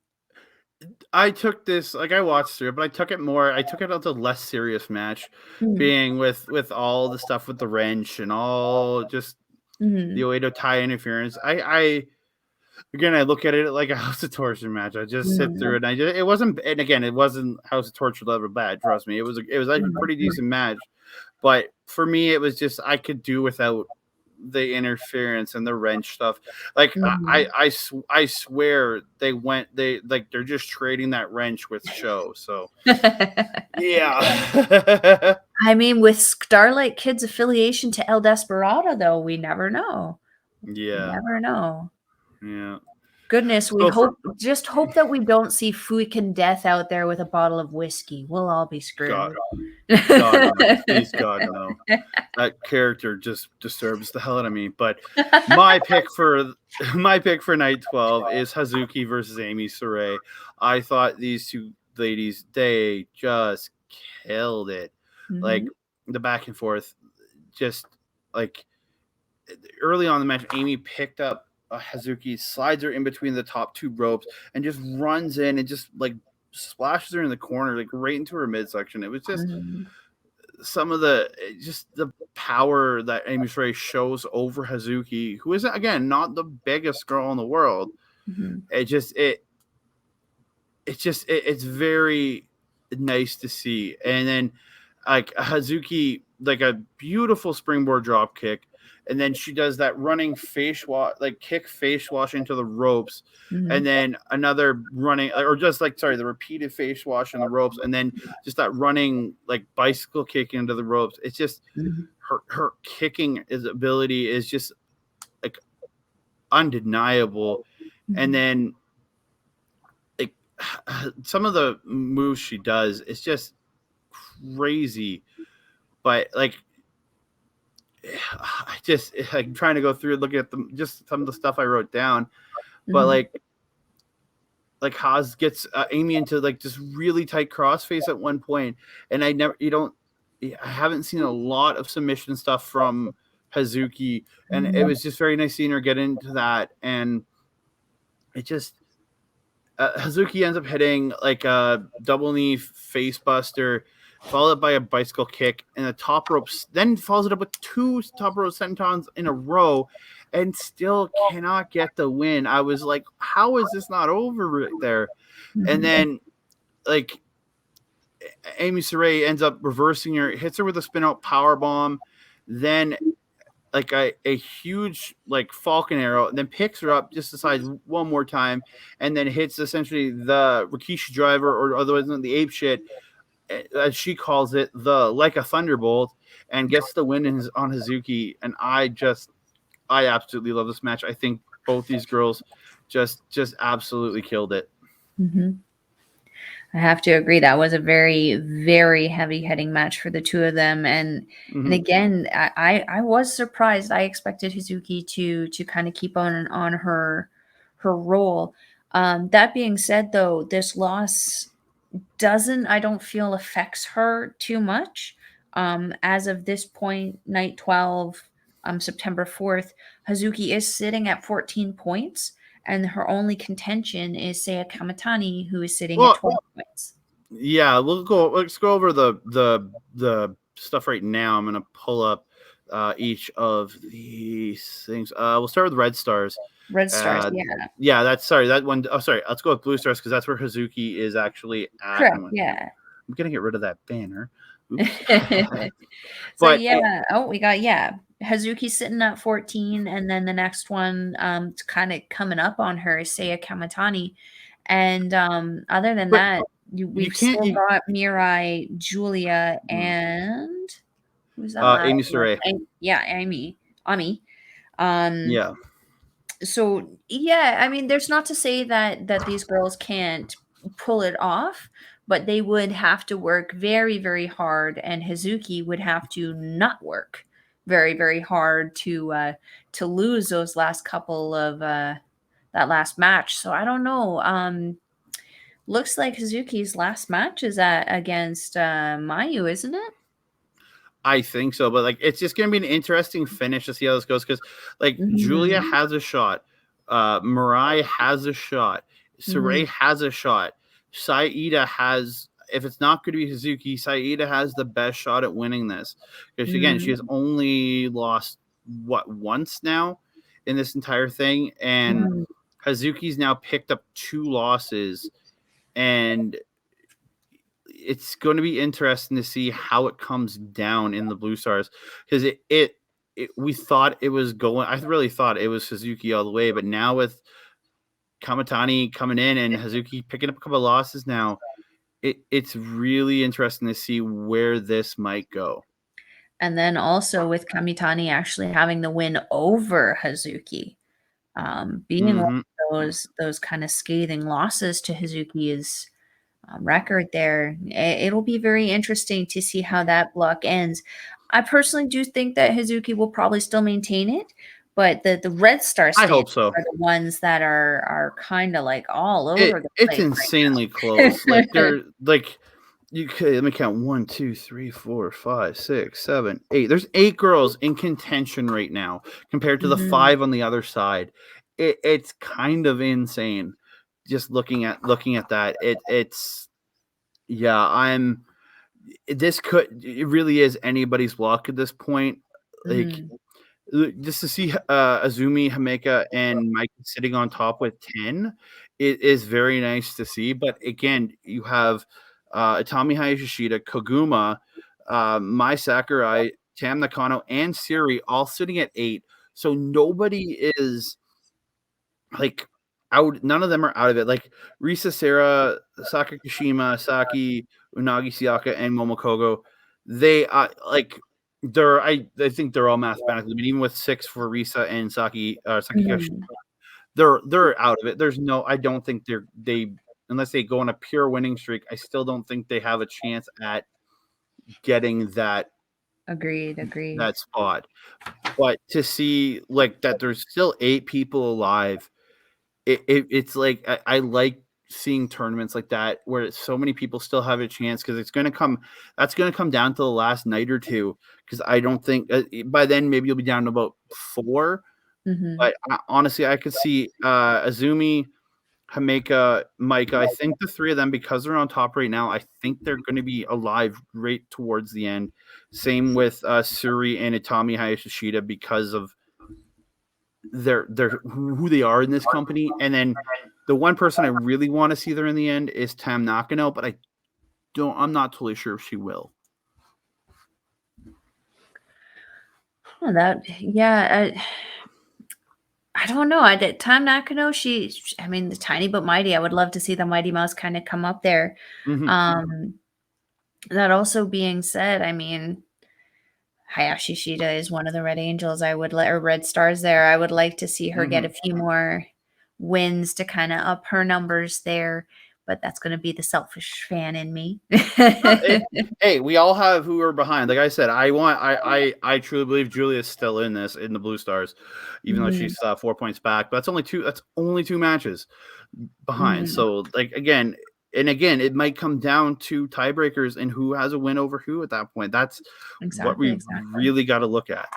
I took this like I watched through it, but I took it more. I took it as a less serious match, Mm, being with all the stuff with the wrench and all just the mhm, Oedo tie interference. I again, I look at it like a House of Torture match. I just sit through it, mhm, and it wasn't. And again, it wasn't House of Torture level bad. Trust me, it was like a pretty mhm, decent match. But for me, it was just I could do without the interference and the wrench stuff. Like mhm. I swear they're just trading that wrench with show. So yeah, I mean, with Starlight Kid's affiliation to El Desperado, though, we never know. yeah, Never know. yeah. Goodness, we So for hope that we don't see Fuiken Death out there with a bottle of whiskey. We'll all be God, screwed. God no, please God no. That character just disturbs the hell out of me. But my pick for my pick for night 12 is Hazuki versus Amy Saray. I thought these two ladies, they just killed it. Like Mhm, the back and forth, just like early on in the match, Amy picked up Hazuki, slides her in between the top two ropes, and just runs in and just like splashes her in the corner, like right into her midsection. It was just mhm, some of the power that Amy Shrey shows over Hazuki, who is again not the biggest girl in the world. mhm, It just it's very nice to see. And then like Hazuki, like a beautiful springboard drop kick, and then she does that running face wash, like kick face wash into the ropes, and mhm, then another running, or just like sorry, the repeated face wash in the ropes, and then just that running like bicycle kick into the ropes. It's just mhm, her kicking ability is just like undeniable. And mhm, then like some of the moves she does, it's just crazy. But like I just like trying to go through looking at them, just some of the stuff I wrote down. But mhm, like Haas gets Amy into like this really tight crossface at one point, and I haven't seen a lot of submission stuff from Hazuki, and it mhm, was just very nice seeing her get into that. And it just Hazuki ends up hitting like a double knee face buster, followed by a bicycle kick, and the top ropes. Then follows it up with two top rope sentons in a row, and still cannot get the win. I was like, how is this not over right there? And mhm, then like Amy Saray ends up reversing her, hits her with a spin out power bomb, then like a huge like falcon arrow, and then picks her up, just decides one more time, and then hits essentially the Rikishi driver, or otherwise known the ape shit, as she calls it, the like a thunderbolt, and gets the win on Hazuki. And I absolutely love this match. I think both these girls just absolutely killed it. mhm. I have to agree that was a very, very heavy hitting match for the two of them. And Hmm. again, I was surprised. I expected Hazuki to kind of keep on her role. That being said, though, this loss doesn't, I don't feel, affects her too much. As of this point, night 12, September 4th, Hazuki is sitting at 14 points. and her only contention is Seiya Kamitani, who is sitting at Well, 12 points. yeah, let's go over the stuff right now. I'm gonna pull up each of these things. We'll start with Red Stars. Red Stars, yeah. Yeah, that's sorry. That one. Oh, sorry. Let's go with Blue Stars because that's where Hazuki is actually at. Correct, yeah. I'm gonna get rid of that banner. Oops. So But yeah, we got Hazuki sitting at 14, and then the next one kind of coming up on her is Seiya Kamitani. And other than But that, you we've can't. still got Mirai, Julia, and who's that last Amy one? Saray. Ami. Yeah. So yeah, I mean, there's not to say that these girls can't pull it off, but they would have to work very, very hard, and Hazuki would have to not work very, very hard to lose those last couple of that last match. So I don't know. Looks like Hazuki's last match is against Mayu, isn't it? I think so, but like it's just gonna be an interesting finish to see how this goes because like Julia Mhm. has a shot, Mirai has a shot, Saray Mhm. has a shot, Saida has. If it's not going to be Hazuki, Saida has the best shot at winning this because again she has Mhm. only lost once now in this entire thing, and Mhm. Hazuki's now picked up 2 losses, and it's going to be interesting to see how it comes down in the Blue Stars because we thought it was going. I really thought it was Suzuki all the way, but now with Kamitani coming in and Hazuki picking up a couple of losses now, it's really interesting to see where this might go. And then also with Kamitani actually having the win over Hazuki, being one Mm-hmm. of those kind of scathing losses to Hazuki's record there, it'll be very interesting to see how that block ends. I personally do think that Hazuki will probably still maintain it, but the Red Star I stands hope so. are the ones that are kind of like all over the It's place insanely close. right Like they're like you could let me count 1, 2, 3, 4, 5, 6, 7, 8. There's 8 girls in contention right now compared to the now. 5 on the other side. It's kind of insane. Just looking at that. It's yeah, I'm this could it really is anybody's luck at this point. Like Mhm. just to see Azumi, Hameka, and Mike sitting on top with 10 it is very nice to see. But again, you have Itami Hayashishida, Koguma, Mai Sakurai, Tam Nakano, and Siri all sitting at 8. So nobody is like out. None of them are out of it. Like Risa Sera, Saka Kashima, Saki, Unagi Siaka, and Momokogo, they like they're I think they're all mathematically, but even with 6 for Risa and Saki Kashima, Mhm. they're out of it. There's no I don't think they unless they go on a pure winning streak, I still don't think they have a chance at getting Agreed. that spot. But to see like that there's still 8 people alive, it's like I like seeing tournaments like that where so many people still have a chance because that's going to come down to the last night or two because I don't think by then maybe you'll be down to about 4, Mhm. but honestly I could see Azumi, Hameka, Micah. I think the 3 of them because they're on top right now, I think they're going to be alive right towards the end. Same with Suri and Itami Hayashishida because of they're who they are in this company. And then the one person I really want to see there in the end is Tam Nakano, but I'm not totally sure if she will. Oh, I don't know. I did Time Nakano. I mean, the tiny but mighty. I would love to see the Mighty Mouse kind of come up there. Mm-hmm. Um, that also being said, I mean, Hayashi Shida is one of the Red Angels. Or Red Stars there. I would like to see her get Mm-hmm. a few more wins to kind of up her numbers there. But that's going to be the selfish fan in me. Hey, we all have who are behind. Like I said, I truly believe Julia's still in the Blue Stars, even though Mhm, she's 4 points back. But that's only 2 matches behind. mhm. So like again, it might come down to tiebreakers and who has a win over who at that point. That's what Exactly, we exactly. really got to look at.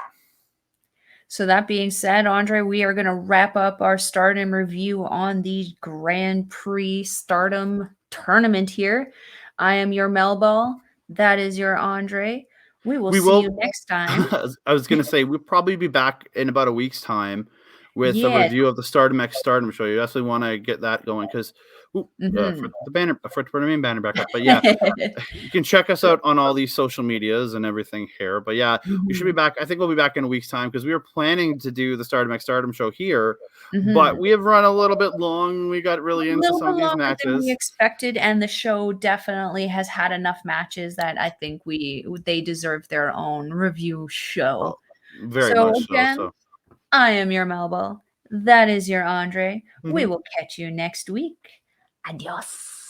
So that being said, Andre, we are going to wrap up our Stardom review on the Grand Prix Stardom tournament here. I am your Melball. That is your Andre. We will We see you will. next time. I was going to say we'll probably be back in about a week's time with a Yes. review of the Stardom X Stardom show. You definitely want to get that going because for the banner, for the main banner back up. But yeah, you can check us out on all these social medias and everything here. But yeah, we should be Mhm. back. I think we'll be back in a week's time because we were planning to do the Stardom X Stardom show here, but Mhm. we have run a little bit long. We got really A into little some bit of these longer than we matches. expected, and the show definitely has had enough matches that I think they deserve their own review show. Oh, very So much so. again, So. I am your Melba. That is your Andre. We Mhm. will catch you next week. Adios.